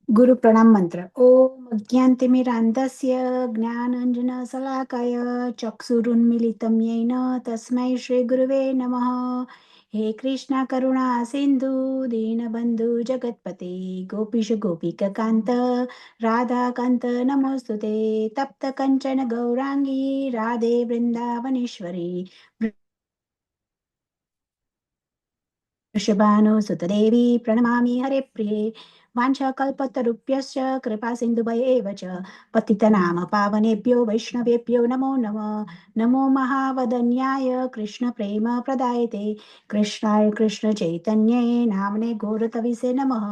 गुरु प्रणाम मंत्र। ओम अज्ञानतिमिरान्धस्य ज्ञानाञ्जनशलाकाय चक्षुरुन्मीलितं येन तस्मै श्रीगुरुवे नमः। हे कृष्ण करुणा सिन्धु दीनबन्धु जगत्पते गोपीश गोपिकान्त राधाकान्त नमोस्तुते। तप्त कंचन गौरांगी राधे वृन्दावनेश्वरी वृषभानुसुतदेवी प्रणमामि हरे प्रिये। वाञ्छाकल्पतरुभ्यश्च कृपा सिन्धुभ्येव च पतितनाम पावनेभ्यो वैष्णवेभ्यो नमो नमः। नमो महावदन्याय कृष्णप्रेम प्रदायते कृष्णाय कृष्णचैतन्ये नाम्ने घोरतविसे नमः।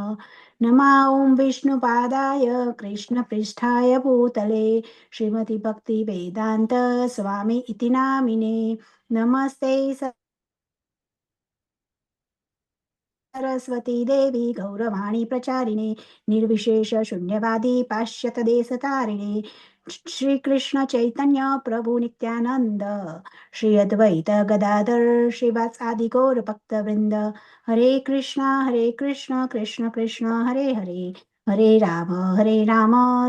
नमा ॐ विष्णुपादाय कृष्णपृष्ठाय भूतले श्रीमति भक्ति वेदान्त स्वामी इति नामिने। नमस्ते सरस्वती देवी गौरवाणी प्रचारिणे निर्विशेष शून्यवादी पाश्चात्य देशतारिणे श्री कृष्ण चैतन्य प्रभु नित्यानंद श्री अद्वैत गदाधर श्रीवासादि गौर भक्त वृंद। हरे कृष्ण कृष्ण कृष्ण हरे हरे हरे राम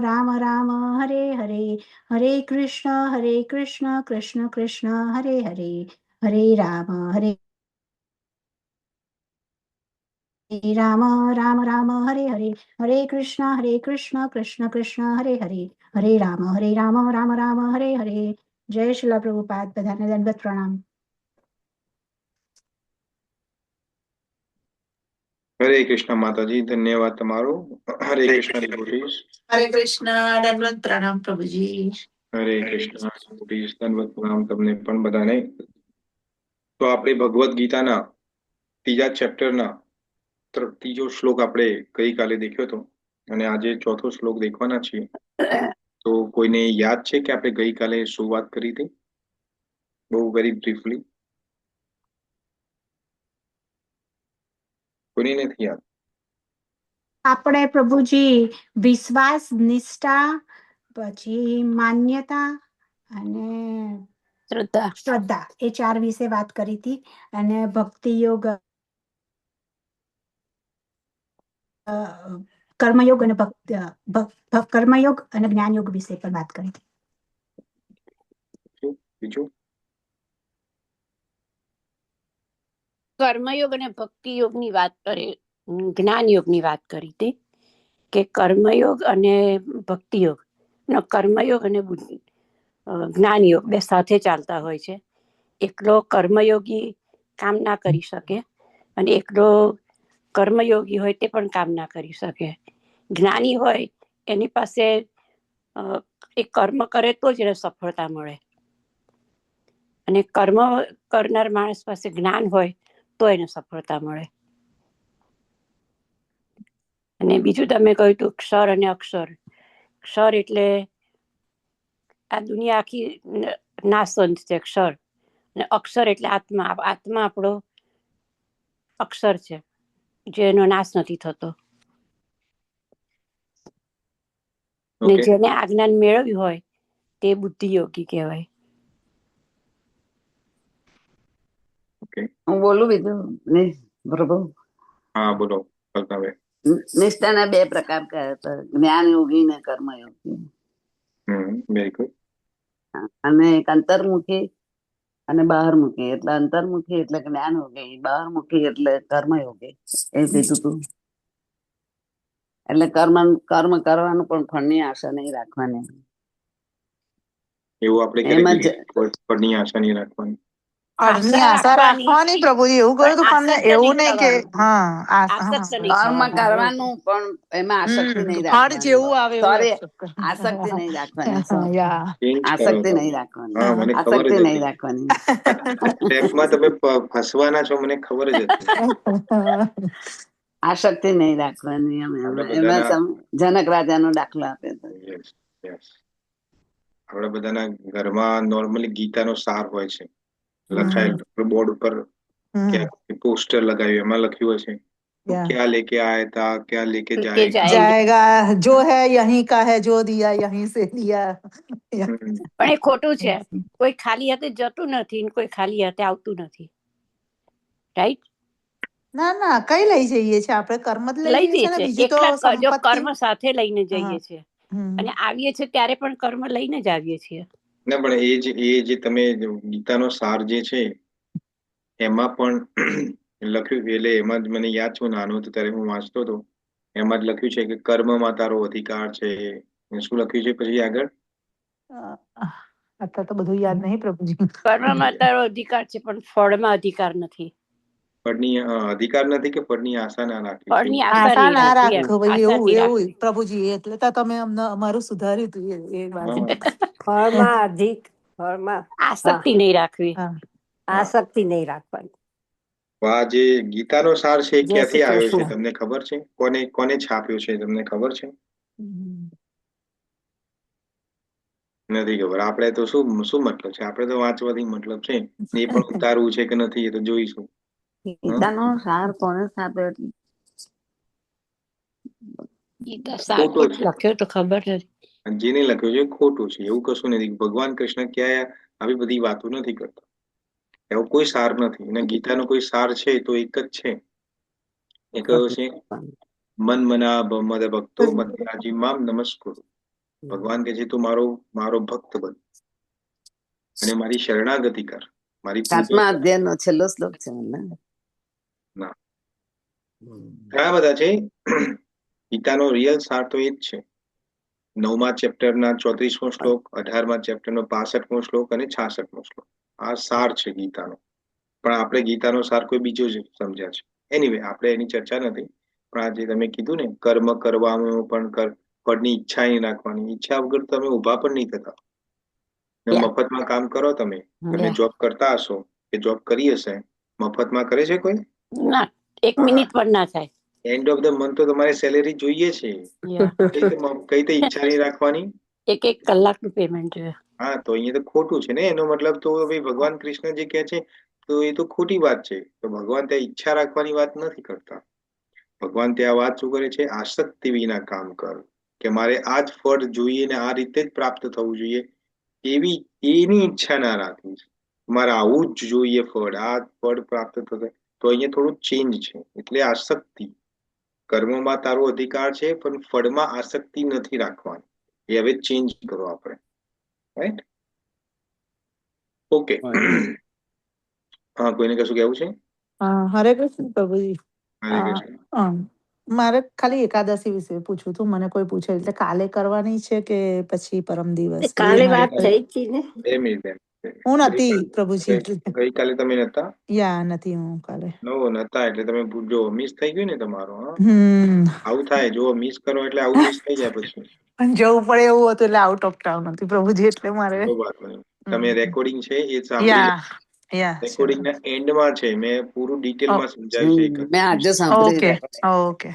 राम राम हरे हरे। हरे कृष्ण कृष्ण कृष्ण हरे हरे हरे राम राम हरे हरे। हरे कृष्ण कृष्ण कृष्ण हरे हरे हरे राम राम हरे हरे। जय श्रीला प्रभुपाद। बधाने दंडवत प्रणाम। हरे कृष्ण माताजी, धन्यवाद તમારો। हरे कृष्ण डिवोटीज। हरे कृष्ण दंडवत प्रणाम प्रभुजी। हरे कृष्ण डिवोटीज, दंडवत प्रणाम તમને પણ બધાને। તો આપણે ભગવદ ગીતાના ત્રીજા ચેપ્ટરના ત્રીજો શ્લોક આપણે ગઈકાલે દેખ્યો હતો અને આજે ચોથો શ્લોક દેખવાના છીએ। તો કોઈને યાદ છે કે આપણે ગઈકાલે શું વાત કરી હતી? બહુ વેરી બ્રીફલી, કોઈને નથી યાદ? આપણે પ્રભુજી વિશ્વાસ નિષ્ઠા પછી માન્યતા અને શ્રદ્ધા એ ચાર વિશે વાત કરી હતી અને ભક્તિ યોગ કર્મયોગ અને કર્મયોગ અને જ્ઞાન યોગ વિશે પણ વાત કરી હતી। બીજું કર્મયોગ અને ભક્તિ યોગની વાત કરી, જ્ઞાન યોગની વાત કરી હતી કે કર્મયોગ અને ભક્તિ યોગ, કર્મયોગ અને જ્ઞાન યોગ બે સાથે ચાલતા હોય છે। એકલો કર્મયોગી કામ ના કરી શકે અને એકલો કર્મયોગી હોય તે પણ કામ ના કરી શકે। જ્ઞાની હોય એની પાસે એ કર્મ કરે તો જ એને સફળતા મળે અને કર્મ કરનાર માણસ પાસે જ્ઞાન હોય તો એને સફળતા મળે। અને બીજું તમે કહ્યું હતું ક્ષર અને અક્ષર। ક્ષર એટલે આ દુનિયા આખી નાશવંત છે ક્ષર, અને અક્ષર એટલે આત્મા। આત્મા આપણો અક્ષર છે જેનો નાશ નથી થતો, ને જેને આ જ્ઞાન મેળવ્યું હોય તે બુદ્ધિ યોગી કહેવાય। હું બોલું બીજું પ્રભુ? હા બોલો કલ્પનાબેન। નિષ્ઠાના બે પ્રકાર કયા હતા, જ્ઞાન યોગી ને કર્મયોગી। Very good. અને એક અંતર્મુખી અને બહારમુખી। એટલે અંતર્મુખી એટલે જ્ઞાન યોગી, બહારમુખી એટલે કર્મયોગી એ કીધું તું। એટલે કર્મ કરવાનું પણ ફળની આશા નહીં રાખવાની। એવું આપણે એમાં ફળની આશા નહીં રાખવાની। ફળની આશા રાખવાની પ્રભુજી એવું કહ્યું હતું, પણ એવું નહીં કે કર્મ કરવાનું પણ એમાં આસક્તિ નહીં ફળ રાખવાની। જેવું આવે સોરી, આસક્તિ નહીં રાખવાની। આસક્તિ નહીં રાખવાની, મને ખબર આસક્તિ જ નહીં હતી રાખવાની। સ્ટેપમાં તમે ફસવાના છો, મને ખબર જ હતી। આસક્તિ નહીં રાખવાની। એમાં જનક રાજાનો દાખલો આપ્યો હતો। આપણા બધાના ઘરમાં નોર્મલી ગીતાનો સાર હોય છે લખાયેલ બોર્ડ ઉપર, પોસ્ટર લગાવ્યું, એમાં લખ્યું હશે ક્યાં લેકે આયા था, क्या लेके जाएगा, जो है यहीं का है, जो दिया यहीं से दिया। પણ એ ખોટું છે। કોઈ ખાલી હાથે જતું નથી, કોઈ ખાલી હાથે આવતું નથી, રાઈટ? ના ના કઈ લઈ જઈએ છીએ આપણે? કર્મ જ લઈ લઈ જઈએ જઈએ છીએ ને, છીએ બીજી તો એકલા જો સંપત્તિ. કર્મ સાથે લઈને હા. જઈએ છીએ હમ. અને આવીએ છીએ ત્યારે પણ કર્મ લઈને જ આવીએ છીએ. ના પણ એ જે તમે ગીતાનો સાર જે છે એમાં પણ લખ્યું, એટલે એમાં જ મને યાદ છે, હું નાનો હતો ત્યારે હું વાંચતો હતો, એમાં જ લખ્યું છે કે કર્મમાં તારો અધિકાર છે. શું લખ્યું છે પછી આગળ? અત્યારે તો બધું યાદ નહીં પ્રભુજી. કર્મમાં તારો અધિકાર છે પણ ફળમાં અધિકાર નથી. ફળની અધિકાર નથી કે ફળની આશા ના રાખવી છે ફળની એવું? આશા આશા નહીં ના રાખવી, એમ રાખો ભાઈ, આશા એવું નહીં એવું રાખવી. પ્રભુજી, એટલે તો તમે અમને અમારું સુધાર્યું હતું એ વાત. હા. ફળમાં આસક્તિ નહીં રાખવી. હા. આસક્તિ નહીં રાખવાની. આ જે ગીતાનો સાર છે એ જય શ્રી ક્યાંથી આવ્યો છે કૃષ્ણ. તમને ખબર છે? કોને છાપ્યો છે તમને ખબર છે? નથી ખબર. આપણે તો શું શું મતલબ છે? આપણે તો વાંચવાથી મતલબ છે. એ પણ ઉતારવું છે કે નથી એ તો જોઈશું. ગીતાનો સાર કોને છાપ્યો? ગીતા સાર ખોટો કોણ છે. લખ્યો તો ખબર નથી. જેને લખ્યું છે એ ખોટું છે, એવું કશું નથી. ભગવાન કૃષ્ણ ક્યાંય આવી બધી વાતો નથી કરતા. એવો કોઈ સાર નથી. અને ગીતાનો કોઈ સાર છે તો એક જ છે. એ કયો છે? મન મના મદ ભક્તો મધ્યાજી મામ નમસ્કુરુ. ભગવાન કે છે તું મારો ભક્ત બન અને મારી શરણાગતિ કર, મારી પૂજા 7મા કર. અધ્યાયનો છેલ્લો શ્લોક છે ને? ના, ઘણા બધા છે. ગીતાનો રિયલ સાર તો એ જ છે. 9મા ચેપ્ટરના 34મો શ્લોક, 18મા ચેપ્ટરનો 65મો શ્લોક અને 66મો શ્લોક. આ સાર છે ગીતાનો. પણ આપણે ગીતાનો સાર કોઈ બીજો જ સમજ્યા છે. એનીવે, આપણે એની ચર્ચા નથી. પણ આજે તમે કીધું ને, કર્મ કરવાનું પણ ફળની ઈચ્છા નહીં રાખવાની. ઈચ્છા વગર તમે ઊભા પણ નહીં થતા. મફતમાં કામ કરો. તમે જોબ કરતા હશો કે જોબ કરી હશે, મફતમાં કરે છે કોઈ? ના, 1 મિનિટ પણ ના થાય. એન્ડ ઓફ ધ મંથ તો તમારે સેલેરી જોઈએ છે. કઈ રીતે ઈચ્છા નહીં રાખવાની? 1 કલાકનું પેમેન્ટ જોઈએ. હા, તો અહીંયા તો ખોટું છે ને. એનો મતલબ તો ભાઈ ભગવાન કૃષ્ણ જે કહે છે તો એ તો ખોટી વાત છે. તો ભગવાન ત્યાં ઈચ્છા રાખવાની વાત નથી કરતા. ભગવાન ત્યાં વાત શું કરે છે? આસક્તિ વિના કામ કર, કે મારે આ જ ફળ જોઈએ ને આ રીતે જ પ્રાપ્ત થવું જોઈએ એની ઈચ્છા ના રાખવી. મારે આવું જ જોઈએ ફળ, આ ફળ પ્રાપ્ત થશે. તો અહીંયા થોડું ચેન્જ છે. એટલે આસક્તિ, કર્મમાં તારો અધિકાર છે પણ ફળમાં આસક્તિ નથી રાખવાની. એ હવે ચેન્જ કરો આપણે. રાઈટ? ઓકે. હા, કોઈને કશું કહેવું છે? હરે કૃષ્ણ પ્રભુજી. હરે કૃષ્ણ. મારે ખાલી એકાદશી વિશે પૂછવું હતું. મને કોઈ પૂછે એટલે કાલે કરવાની છે કે પછી પરમ દિવસ? કાલે વાત થઈ હતી ને? 2 મિનિટ. હું નથી પ્રભુજી. ગઈકાલે તમે નતા? યા નથી હું કાલે. નતા એટલે તમે જો મિસ થઈ ગયું ને તમારું. હા, હમ. આવું થાય. જો મિસ કરો એટલે આવું મિસ થઈ જાય પછી. પણ જવું પડે એવું હતું એટલે આઉટ ઓફ ટાઉન હતી પ્રભુજી, એટલે મારે. તમે રેકોર્ડિંગ છે એ સાંભળી લો. યા રેકોર્ડિંગ ના એન્ડમાં છે. મેં પૂરું ડિટેલમાં સમજાવ્યું છે. મેં આજે ઓકે સાંભળ્યું. ઓકે.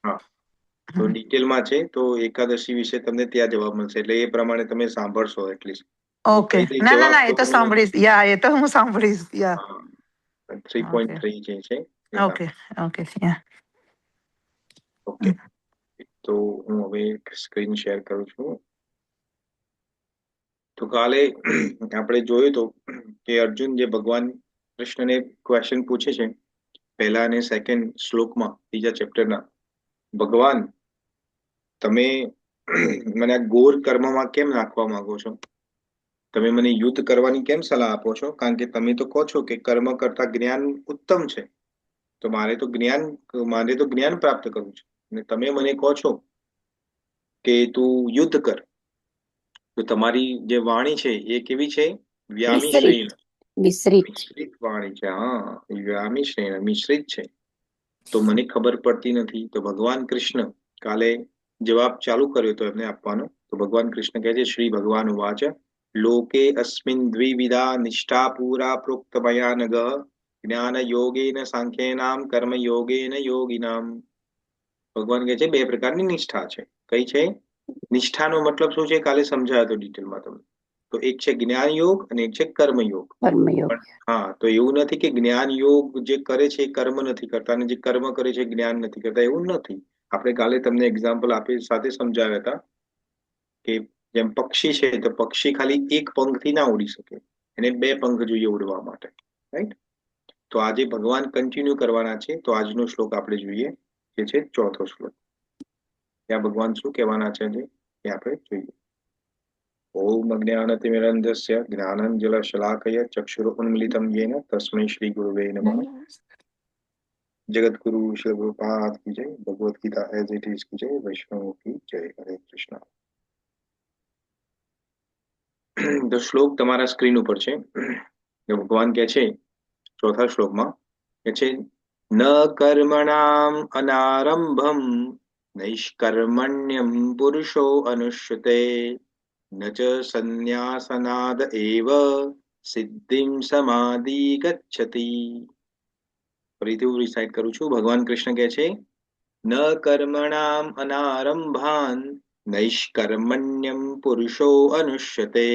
હા, તો ડિટેલમાં છે. તો એકાદશી વિશે તમને ત્યાં જવાબ મળશે. એટલે એ પ્રમાણે તમે સાંભળશો એટલીસ્ટ. ઓકે. ના ના ના, એ તો સાંભળીશ. યા, એ તો હું સાંભળીશ. યા. 3.3 જે છે. Okay okay. યા. ઓકે, તો હું હવે સ્ક્રીન શેર કરું છું. તો કાલે આપણે જોયું તો કે અર્જુન જે ભગવાન કૃષ્ણને ક્વેશ્ચન પૂછે છે પહેલા અને સેકન્ડ શ્લોકમાં 3જા ચેપ્ટરના, ભગવાન તમે મને આ ઘોર કર્મમાં કેમ નાખવા માંગો છો? તમે મને યુદ્ધ કરવાની કેમ સલાહ આપો છો? કારણ કે તમે તો કહો છો કે કર્મ કરતા જ્ઞાન ઉત્તમ છે. તો મારે તો જ્ઞાન પ્રાપ્ત કરવું છે. અને તમે મને કહો છો કે તું યુદ્ધ કર. તો તમારી જે વાણી છે એ કેવી છે? વ્યામિશ્રેણ, મિશ્રિત વાણી છે. હા, વ્યામિશ્રેણ, મિશ્રિત છે. તો મને ખબર પડતી નથી. તો ભગવાન કૃષ્ણ કાલે જવાબ ચાલુ કર્યો તો એમને આપવાનો. તો ભગવાન કૃષ્ણ કહે છે, શ્રી ભગવાન ઉવાચ, લોકે અસ્મિન દ્વિવિધા નિષ્ઠા પૂરા પ્રોક્ત ભયાનગ, જ્ઞાન યોગેન સાંખ્યેનામ કર્મ યોગેન યોગિનામ. ભગવાન કહે છે 2 પ્રકારની નિષ્ઠા છે. કઈ છે? નિષ્ઠાનો મતલબ શું છે? કાલે સમજાયો તો ડિટેલમાં તમને. તો એક છે જ્ઞાન યોગ અને એક છે કર્મ યોગ. હા, તો એવું નથી કે જ્ઞાન યોગ જે કરે છે એ કર્મ નથી કરતા અને જે કર્મ કરે છે જ્ઞાન નથી કરતા, એવું નથી. આપણે કાલે તમને એક્ઝામ્પલ આપી સાથે સમજાવ્યા હતા કે જેમ પક્ષી છે તો પક્ષી ખાલી એક પંખથી ના ઉડી શકે, એને 2 પંખ જોઈએ ઉડવા માટે. રાઈટ? તો આજે ભગવાન કન્ટિન્યુ કરવાના છે. તો આજનો શ્લોક આપણે જોઈએ, જે છે 4થો શ્લોક. ત્યાં ભગવાન શું કહેવાના છે એ આપણે જોઈએ. ઓમ અજ્ઞાનતિમિરન્ધસ્ય જ્ઞાનાંજનશલાકયા ચક્ષુરુન્મિલિतं येन તસ્मै શ્રી ગુરુવે નમઃ. જગતગુરુ શ્રી પ્રભુપાદ કી જય. Bhagavad Gita as it is કી જય. વૈષ્ણવ કી જય. હરે કૃષ્ણ. તો શ્લોક તમારા સ્ક્રીન ઉપર છે. ભગવાન કહે છે 4થા શ્લોકમાં, કે છે ન કર્મણામ અનારંભમ નૈષ્કર્મણ્યમ પુરુષો અનુષ્યતે ન ચ સંન્યાસનાદ એવ સિદ્ધિમ સમાધિ ગચ્છતિ. ફરીથી હું રિસાઇટ કરું છું. ભગવાન કૃષ્ણ કહે છે ન કર્મણામ અનારંભાન નૈષ્કર્મણ્યમ પુરુષો અનુષ્યતે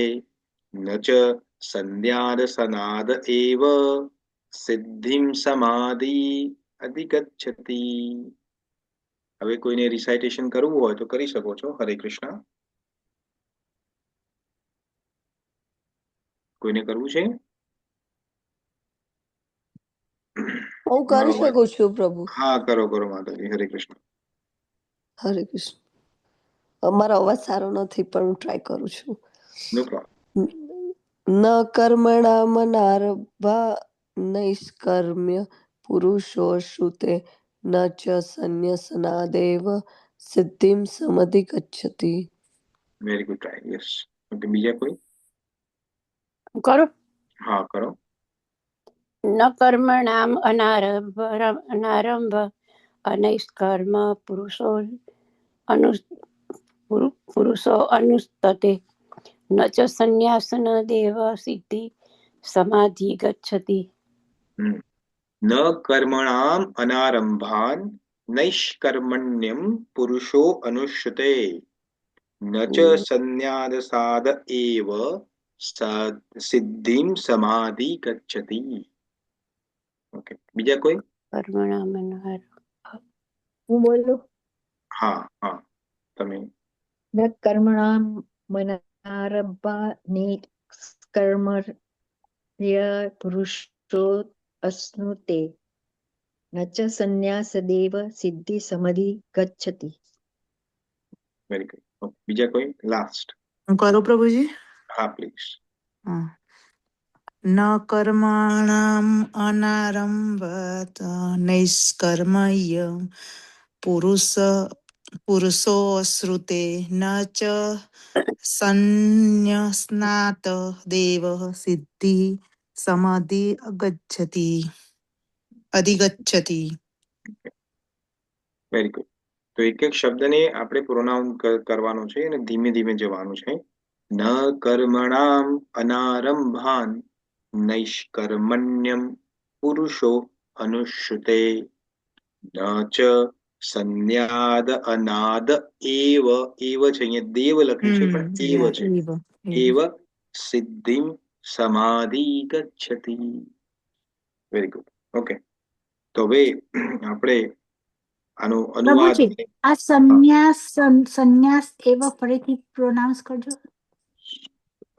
ન ચ સંન્યાસનાદ એવ સિદ્ધિમ સમાધિ અધિગચ્છતિ. હવે કોઈને રિસાઇટેશન કરવું હોય તો કરી શકો છો. હરે કૃષ્ણ. કોઈને કરવું છે? હું કરી શકું છું પ્રભુ. હા, કરો કરો માતાજી. હરે કૃષ્ણ. હરે કૃષ્ણ. અમારો અવાજ સારો નથી પણ હું ટ્રાય કરું છું. No problem. ન કર્મણામનારભા નૈષ્કર્મ્ય પુરુષો શ્રુતે ન ચ સંન્યસનાદેવ સિદ્ધિમ સમધિગચ્છતિ. Very good try. Yes. Okay, બીજા કોઈ? કરો. હા, કરો. ન કર્મણામ અનારંભ અનૈષ્કર્મ પુરુષો અનુસ્તતે ન ચ સંન્યાસન દેવ સિદ્ધિ સમાધિ ગચ્છતિ. ન કર્મણામ અનારંભાન નૈષ્કર્મણ્યમ પુરુષો અનુષ્યતે ન ચ સંન્યાસાદ એવ સિદ્ધિમ સમાધિ ગચ્છતિ. ઓકે, બીજા કોઈ? કર્મણામ અનાર. હું બોલું. હા હા, તમે. ન કર્મણામ મનારભા નિષ્કર્મર્ય પુરુષો અશ્નુતે ન ચ સંન્યાસદેવ સિદ્ધિ સમધિ ગચ્છતિ. Very good. ઓકે, બીજા કોઈ? લાસ્ટ. હું કરું પ્રભુજી? હા, પ્લીઝ. ન કર્મણામ અનારંભત નૈષ્કર્મય પુરુષો શ્રુતે ન ચ સંન્યસ્નાત દેવ સિદ્ધિ સમાધિ અધિગચ્છતિ. Very good. તો એક એક શબ્દને આપણે પ્રોનાઉન્સ કરવાનો છે અને ધીમે ધીમે જવાનું છે. ન કર્મણામ અનારંભાન નૈષ્કર્મણ્યમ પુરુષો અનુષ્યતે ન ચ સંન્યાદ અનાદ એવ. એવ છે, અહીંયા દેવ લખ્યું છે પણ એવ છે. એવ સિદ્ધિમ સમાધિ ગચ્છતિ. Very good. ઓકે, તો હવે આપણે આનો અનુવાદ. પ્રભુજી, આ સંન્યાસ એવા ફરીથી પ્રોનાઉન્સ કરજો.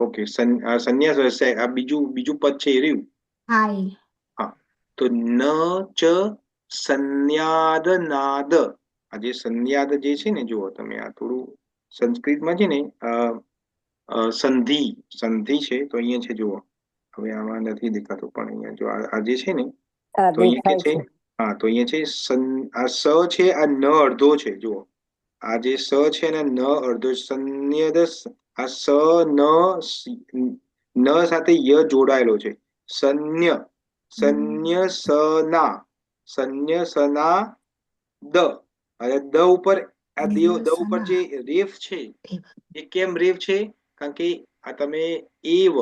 ઓકે, સંન્યાસ. આ બીજું પદ છે એ રહ્યું. હા, હા, તો ન ચ સંન્યાદનાદ. આ જે સંન્યાદ જે છે ને, જુઓ તમે, આ થોડું સંસ્કૃતમાં છે ને સંધિ છે. તો અહીંયા છે, જુઓ. હવે આમાં નથી દેખાતું પણ અહીંયા જો આ જે છે ને, તો અહીંયા કે છે. હા, તો અહીંયા છે આ સ છે, આ ન અડધો છે. જુઓ, આ જે સ છે ને, ન અડધો. સંન્યદ. આ સ ન સાથે ય જોડાયેલો છે. સંન્યસના દ. અને દ ઉપર આ દ ઉપર જે રેફ છે એ કેમ રેફ છે? કારણ કે આ તમે એવ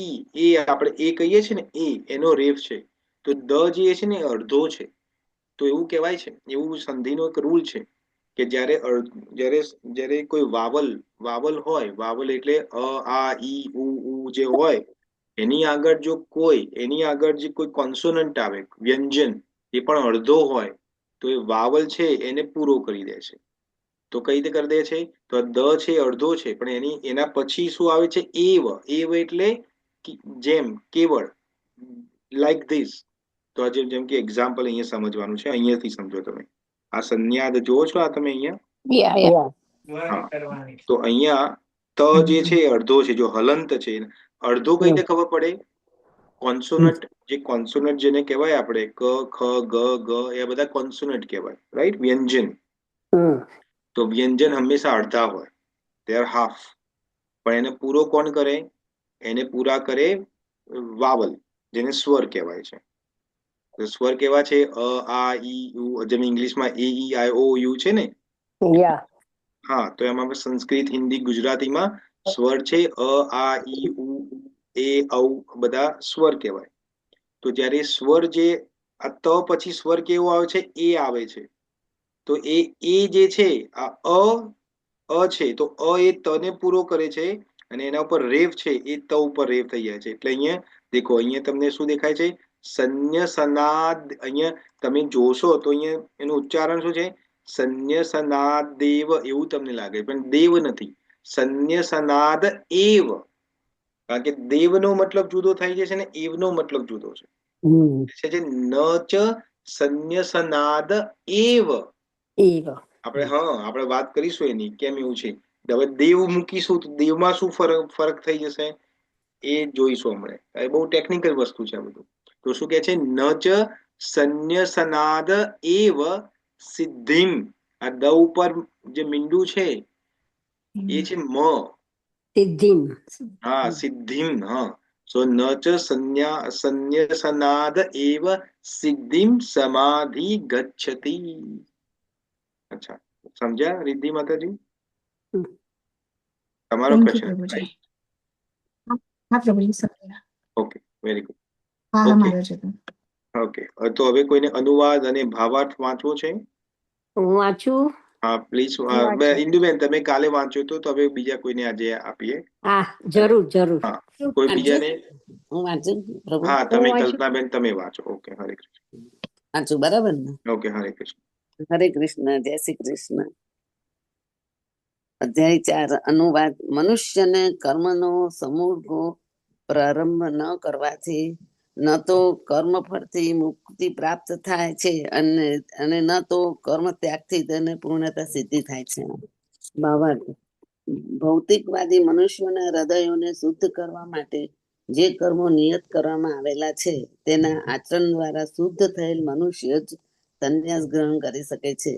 ઈ એ આપણે એ કહીએ છીએ ને, એનો રેફ છે. તો દ જે છે ને અડધો છે. તો એવું કહેવાય છે, એવું સંધિનો એક રૂલ છે કે જ્યારે કોઈ વાવલ હોય, વાવલ એટલે આ ઈ ઉ જે હોય, એની આગળ જે કોઈ કોન્સોનન્ટ આવે, વ્યંજન, એ પણ અડધો હોય તો એ વાવલ છે એને પૂરો કરી દે છે. તો કઈ રીતે કરી દે છે? તો દ છે અડધો છે, પણ એના પછી શું આવે છે? એવ. એવ એટલે જેમ, કેવળ. Like this. તો આજે જેમ કે એક્ઝામ્પલ અહીંયા સમજવાનું છે, અહીંયાથી સમજો તમે. આ સંન્યાદ જોવો છો આ તમે અહીંયા? યા હા, તો અહીંયા ત જે છે એ અડધો છે, જો હલંત છે. અડધો કઈ રીતે ખબર પડે? કોન્સોનન્ટ, જે કોન્સોનન્ટ જેને કહેવાય આપણે ક, ખ, ગ, ગ, એ બધા કોન્સોનન્ટ કહેવાય, રાઈટ? વ્યંજન. તો વ્યંજન હંમેશા અડધા હોય, દે આર હાફ. પણ એને પૂરો કોણ કરે? એને પૂરા કરે વાવલ, જેને સ્વર કહેવાય છે. તો સ્વર કેવા છે? અ, આ, ઈ, ઉ. જેમ ઇંગ્લિશમાં એ, ઈ, આઈ, ઓ, યુ છે ને? હા, તો એમાં સંસ્કૃત, હિન્દી, ગુજરાતીમાં સ્વર છે અ, આ, ઈ, ઉ, એ, ઔ, બધા સ્વર કહેવાય. તો જ્યારે સ્વર જે આ ત પછી સ્વર કેવો આવે છે? એ આવે છે. તો એ જે છે આ અ છે, તો અ એ તને પૂરો કરે છે અને એના ઉપર રેફ છે એ ત ઉપર રેફ થઈ જાય છે. એટલે અહીંયા દેખો, અહીંયા તમને શું દેખાય છે? સન્ય સનાદ. અહીંયા તમે જોશો તો અહીંયા એનું ઉચ્ચારણ શું છે? સન્ય સનાદ દેવ એવું તમને લાગે, પણ દેવ નથી, સન્ય સનાદ એવ. કારણ કે દેવનો મતલબ જુદો થઈ જશે ને એવનો મતલબ જુદો છે. છે ન ચ સન્ય સનાદ એવ. આપણે વાત કરીશું એની, કેમ એવું છે. હવે દેવ મૂકીશું તો દેવમાં શું ફરક થઈ જશે એ જોઈશું હમણાં. એ બહુ ટેકનિકલ વસ્તુ છે આ બધું. તો શું કે છે? ન ચ સન્ય સનાદ એવ સિદ્ધિમ. આ દ ઉપર જે મીંડું છે એ છે મ. સિદ્ધિમ. હા, સિદ્ધિમ. હા, સો ન ચ સન્ય સનાદ એવ સિદ્ધિમ સમાધિ ગચ્છતિ. અચ્છા, સમજ્યા રિદ્ધિ માતાજી? તમારો થેન્ક યુ ક્વેશ્ચન, પ્રભુજી. રાઈટ? હા પ્રભુજી, સમજ્યા. Okay, very good. હા, ઓકે, મારો છે તો. ઓકે. તો હવે કોઈને અનુવાદ અને ભાવાર્થ વાંચવો છે? હું વાંચું. હા પ્લીઝ. ઇન્દુબેન, તમે કાલે વાંચ્યો તો હવે બીજા કોઈને આજે આપીએ. હા, જરૂર જરૂર. હા, કોઈ બીજાને? હું વાંચું પ્રભુ? હા, તમે કલ્પનાબેન તમે વાંચો. ઓકે, હરે કૃષ્ણ. વાંચું બરાબર ને? ઓકે, હરે કૃષ્ણ. હરે કૃષ્ણ, જય શ્રી કૃષ્ણ. અધ્યાય 4 અનુવાદ. મનુષ્યને કર્મનો સમૂળગો પ્રારંભ ન કરવાથી ન તો કર્મ ફળથી મુક્તિ પ્રાપ્ત થાય છે અને ન તો કર્મ ત્યાગથી તેને પૂર્ણતા સિદ્ધિ થાય છે. ભાવાર્થ. ભૌતિકવાદી મનુષ્યોના હૃદયોને શુદ્ધ કરવા માટે જે કર્મો નિયત કરવામાં આવેલા છે તેના આચરણ દ્વારા શુદ્ધ થયેલ મનુષ્ય જ સંન્યાસ ગ્રહણ કરી શકે છે.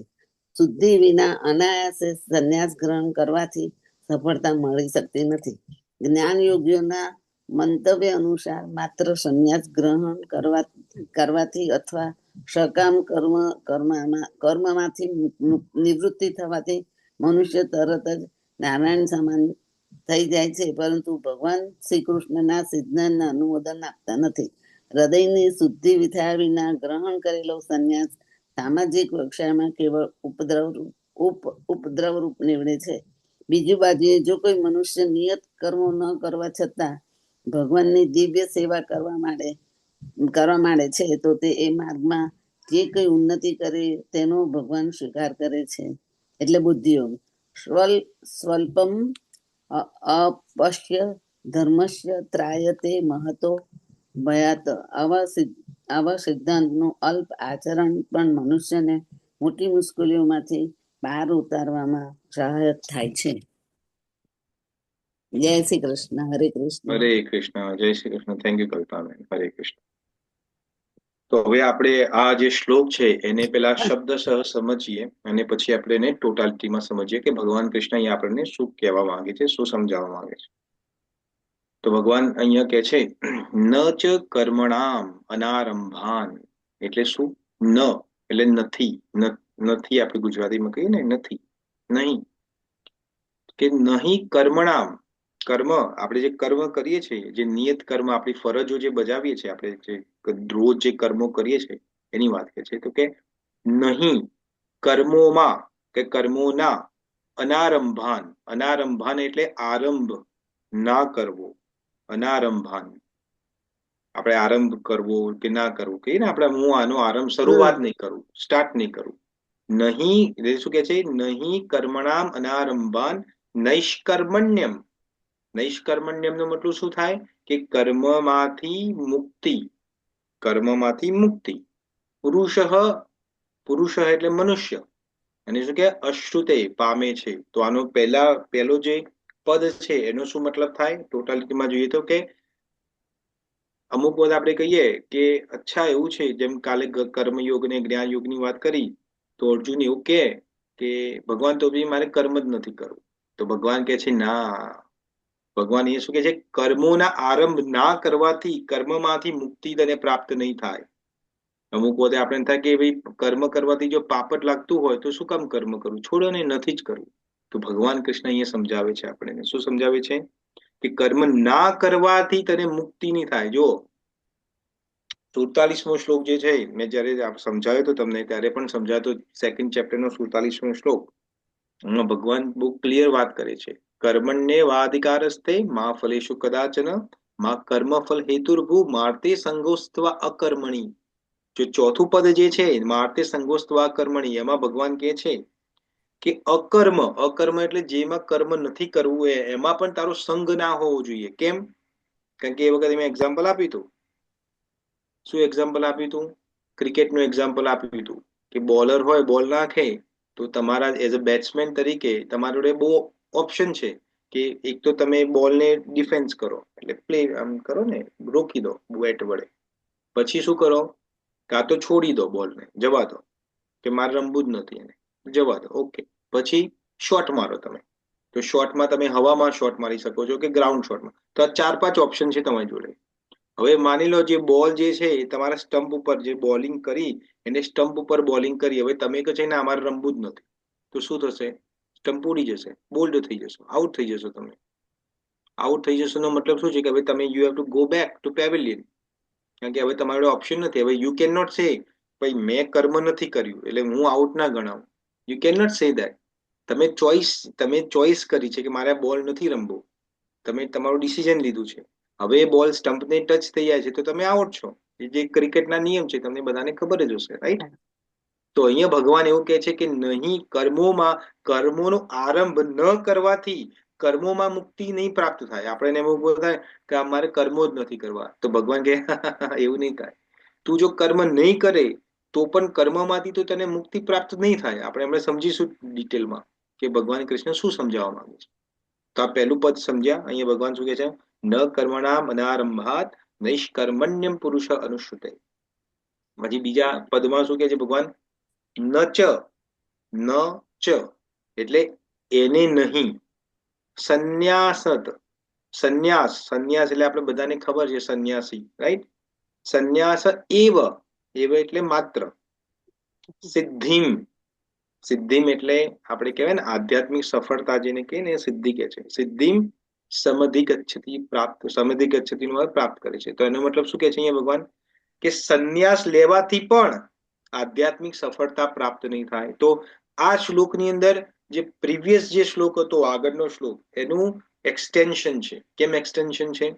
શુદ્ધિ વિના અનાયાસે સંન્યાસ ગ્રહણ કરવાથી સફળતા મળી શકતી નથી. જ્ઞાન યોગીઓના મંતવ્ય અનુસાર માત્ર સંન્યાસ ગ્રહણ કરવાથી અથવા સકામ કર્મમાંથી નિવૃત્તિ થવાથી મનુષ્ય તરત જ નારાયણ સમાન થઈ જાય છે, પરંતુ ભગવાન શ્રી કૃષ્ણના સિદ્ધાંતને અનુમોદન આપતા નથી. હૃદયની શુદ્ધિ વિથાયા વિના ગ્રહણ કરેલો સંન્યાસ સામાજિક વ્યવસાયમાં કેવળ ઉપદ્રવ રૂપ નીવડે છે. બીજી બાજુએ જો કોઈ મનુષ્ય નિયત કર્મો ન કરવા છતાં ભગવાનની દિવ્ય સેવા કરવા માંડે છે તો તે એ માર્ગમાં જે કઈ ઉન્નતિ કરે તેનો ભગવાન સ્વીકાર કરે છે. એટલે બુદ્ધિયોગ. સ્વલ્પમ અપશ્ય ધર્મસ્ય ત્રાયતે મહતો ભયાત. આવા સિદ્ધાંતનું અલ્પ આચરણ પણ મનુષ્યને મોટી મુશ્કેલીઓમાંથી પાર ઉતારવામાં સહાયક થાય છે. જય શ્રી કૃષ્ણ. હરે કૃષ્ણ. હરે કૃષ્ણ. જય શ્રી કૃષ્ણ. થેન્ક યુ કલ્પનાબેન. હરે કૃષ્ણ. તો હવે આપણે આ જે શ્લોક છે એને પેલા શબ્દશઃ સમજીએ અને પછી આપણે એને ટોટાલિટીમાં સમજીએ કે ભગવાન કૃષ્ણ અહીંયા આપણને શું કહેવા માંગે છે, શું સમજાવવા માંગે છે. તો ભગવાન અહીંયા કે છે ન ચ કર્મણામ અનારંભાન. એટલે શું? ન એટલે નથી. નથી આપણે ગુજરાતીમાં કહીએ ને, નથી, નહીં. કે નહીં કર્મણામ. કર્મ, આપણે જે કર્મ કરીએ છીએ, જે નિયત કર્મ, આપણી ફરજો જે બજાવીએ છીએ, આપણે જે રોજ જે કર્મો કરીએ છીએ એની વાત કરે છે. તો કે નહીં કર્મોમાં કે કર્મોના અનારંભાન. અનારંભાન એટલે આરંભ ના કરવો. અનારંભાન, આપણે આરંભ કરવો કે ના કરવો કહીએ ને આપણે, હું આનો આરંભ શરૂઆત નહીં કરું, સ્ટાર્ટ નહીં કરું. નહીં એટલે શું કે છે? નહીં કર્મણામ અનારંભાન નૈષ્કર્મણ્યમ. નૈષ્કર્મણ્યમ નો મતલબ શું થાય? કે કર્મમાંથી મુક્તિ. કર્મમાંથી મુક્તિ. પુરુષ પુરુષ એટલે મનુષ્ય, અને શું કે અશ્રુતે પામે છે. તો આનો પહેલો જે પદ છે એનો શું મતલબ થાય ટોટાલિટીમાં જોઈએ તો કે અમુક પદ આપણે કહીએ કે અચ્છા એવું છે, જેમ કાલે કર્મયોગ ને જ્ઞાન યોગની વાત કરી, તો અર્જુન એવું કે ભગવાન તો બી મારે કર્મ જ નથી કરવું. તો ભગવાન કે છે ના, ભગવાન એ શું કે છે, કર્મોના આરંભ ના કરવાથી કર્મમાંથી મુક્તિ તને પ્રાપ્ત નહીં થાય. અમુક વખતે આપણે થાય કે ભાઈ કર્મ કરવાથી જો પાપ જ લાગતું હોય તો શું કામ કર્મ કરવું, છોડો ને, નથી જ કરવું. તો ભગવાન કૃષ્ણ અહીંયા સમજાવે છે આપણને, શું સમજાવે છે કે કર્મ ના કરવાથી તને મુક્તિ નહીં થાય. જો 47મો શ્લોક જે છે, મેં જયારે સમજાવ્યો તો તમને ત્યારે પણ સમજાતો, સેકન્ડ ચેપ્ટરનો 47મો શ્લોક, એમાં ભગવાન બહુ ક્લિયર વાત કરે છે, કર્મણ્ય વાધિકારસ્તે મા ફલેશુ કદાચન મા કર્મફલ હેતુર્ભુ માર્તે સંગોસ્ત્વા અકર્મણી. જો ચોથું પદ જે છે માર્તે સંગોસ્ત્વા અકર્મણી, એમાં ભગવાન કહે છે કે અકર્મ એટલે જેમાં કર્મ નથી કરવું એમાં પણ તારો સંગ ના હોવો જોઈએ. કેમ? કારણ કે એ વખતે મેં એક્ઝામ્પલ આપ્યું હતું. શું એક્ઝામ્પલ આપ્યું હતું? ક્રિકેટનું એક્ઝામ્પલ આપ્યું હતું કે બોલર હોય, બોલ નાખે તો તમારા એઝ અ બેટ્સમેન તરીકે તમારા જોડે બહુ ઓપ્શન છે કે એક તો તમે બોલને ડિફેન્સ કરો, એટલે પ્લે આમ કરો ને, રોકી દો બેટ વડે. પછી શું કરો? કાં તો છોડી દો બોલને, જવા દો કે મારે રમવું જ નથી એને, જવા દો, ઓકે. પછી શોટ મારો તમે, તો શોટમાં તમે હવામાં શોટ મારી શકો છો કે ગ્રાઉન્ડ શોટમાં. તો આ 4-5 ઓપ્શન છે તમારી જોડે. હવે માની લો જે બોલ જે છે એ તમારા સ્ટમ્પ ઉપર જે બોલિંગ કરી, એને સ્ટમ્પ ઉપર બોલિંગ કરી, હવે તમે કહો છો ને અમારે રમવું જ નથી, તો શું થશે? સ્ટમ્પ ઉડી જશે, બોલ્ડ થઈ જશો, આઉટ થઈ જશો. તમે આઉટ થઈ જશો નો મતલબ શું છે કે હવે તમે you have to go back to pavilion, કારણ કે હવે તમારો ઓપ્શન નથી. હવે યુ કેન નોટ સે ભાઈ મેં કર્મ નથી કર્યું એટલે હું આઉટ ના ગણાવું. You can not say that. તમે ચોઈસ કરી છે કે મારે બોલ નથી રમવો, તમે તમારું ડિસિઝન લીધું છે. હવે બોલ સ્ટમ્પને ટચ થઈ જાય છે તો તમે આઉટ છો. એ જે ક્રિકેટના નિયમ છે તમને બધાને ખબર જ હશે, રાઈટ? તો અહીંયા ભગવાન એવું કહે છે કે નહીં, કર્મોનો આરંભ ન કરવાથી કર્મોમાં મુક્તિ નહીં પ્રાપ્ત થાય. આપણે એવું થાય કે અમારે કર્મો જ નથી કરવા, તો ભગવાન કહે એવું નહીં થાય. તું જો કર્મ નહીં કરે તો પણ કર્મમાંથી તો તને મુક્તિ પ્રાપ્ત નહીં થાય. આપણે એમને સમજીશું ડિટેલમાં કે ભગવાન કૃષ્ણ શું સમજાવવા માંગે છે. તો આ પહેલું પદ સમજ્યા. અહીંયા ભગવાન શું કહે છે? ન કર્મણામ અનારંભાત નૈષ્કર્મણ્યમ પુરુષ અનુશ્રુતે. પછી બીજા પદમાં શું કહે છે ભગવાન? ન ચ એટલે એને નહીં. સંન્યાસત, સંન્યાસ એટલે આપણે બધાને ખબર છે સંન્યાસી, રાઈટ? સંન્યાસ એવ એટલે માત્ર. સિદ્ધિમ એટલે આપણે કહેવાય ને આધ્યાત્મિક સફળતા, જેને કહે ને સિદ્ધિ કહે છે. સિદ્ધિમ સમધિગચ્છતિ પ્રાપ્ત, સમધિગચ્છતિ નો અર્થ પ્રાપ્ત કરે છે. તો એનો મતલબ શું કહે છે અહીંયા ભગવાન? કે સંન્યાસ લેવાથી પણ આધ્યાત્મિક સફળતા પ્રાપ્ત નહીં થાય. તો આ શ્લોકની અંદર જે પ્રીવિયસ જે શ્લોક હતો, આગળનો શ્લોક, એનું એક્સટેન્શન છે. કેમ એક્સટેન્શન છે?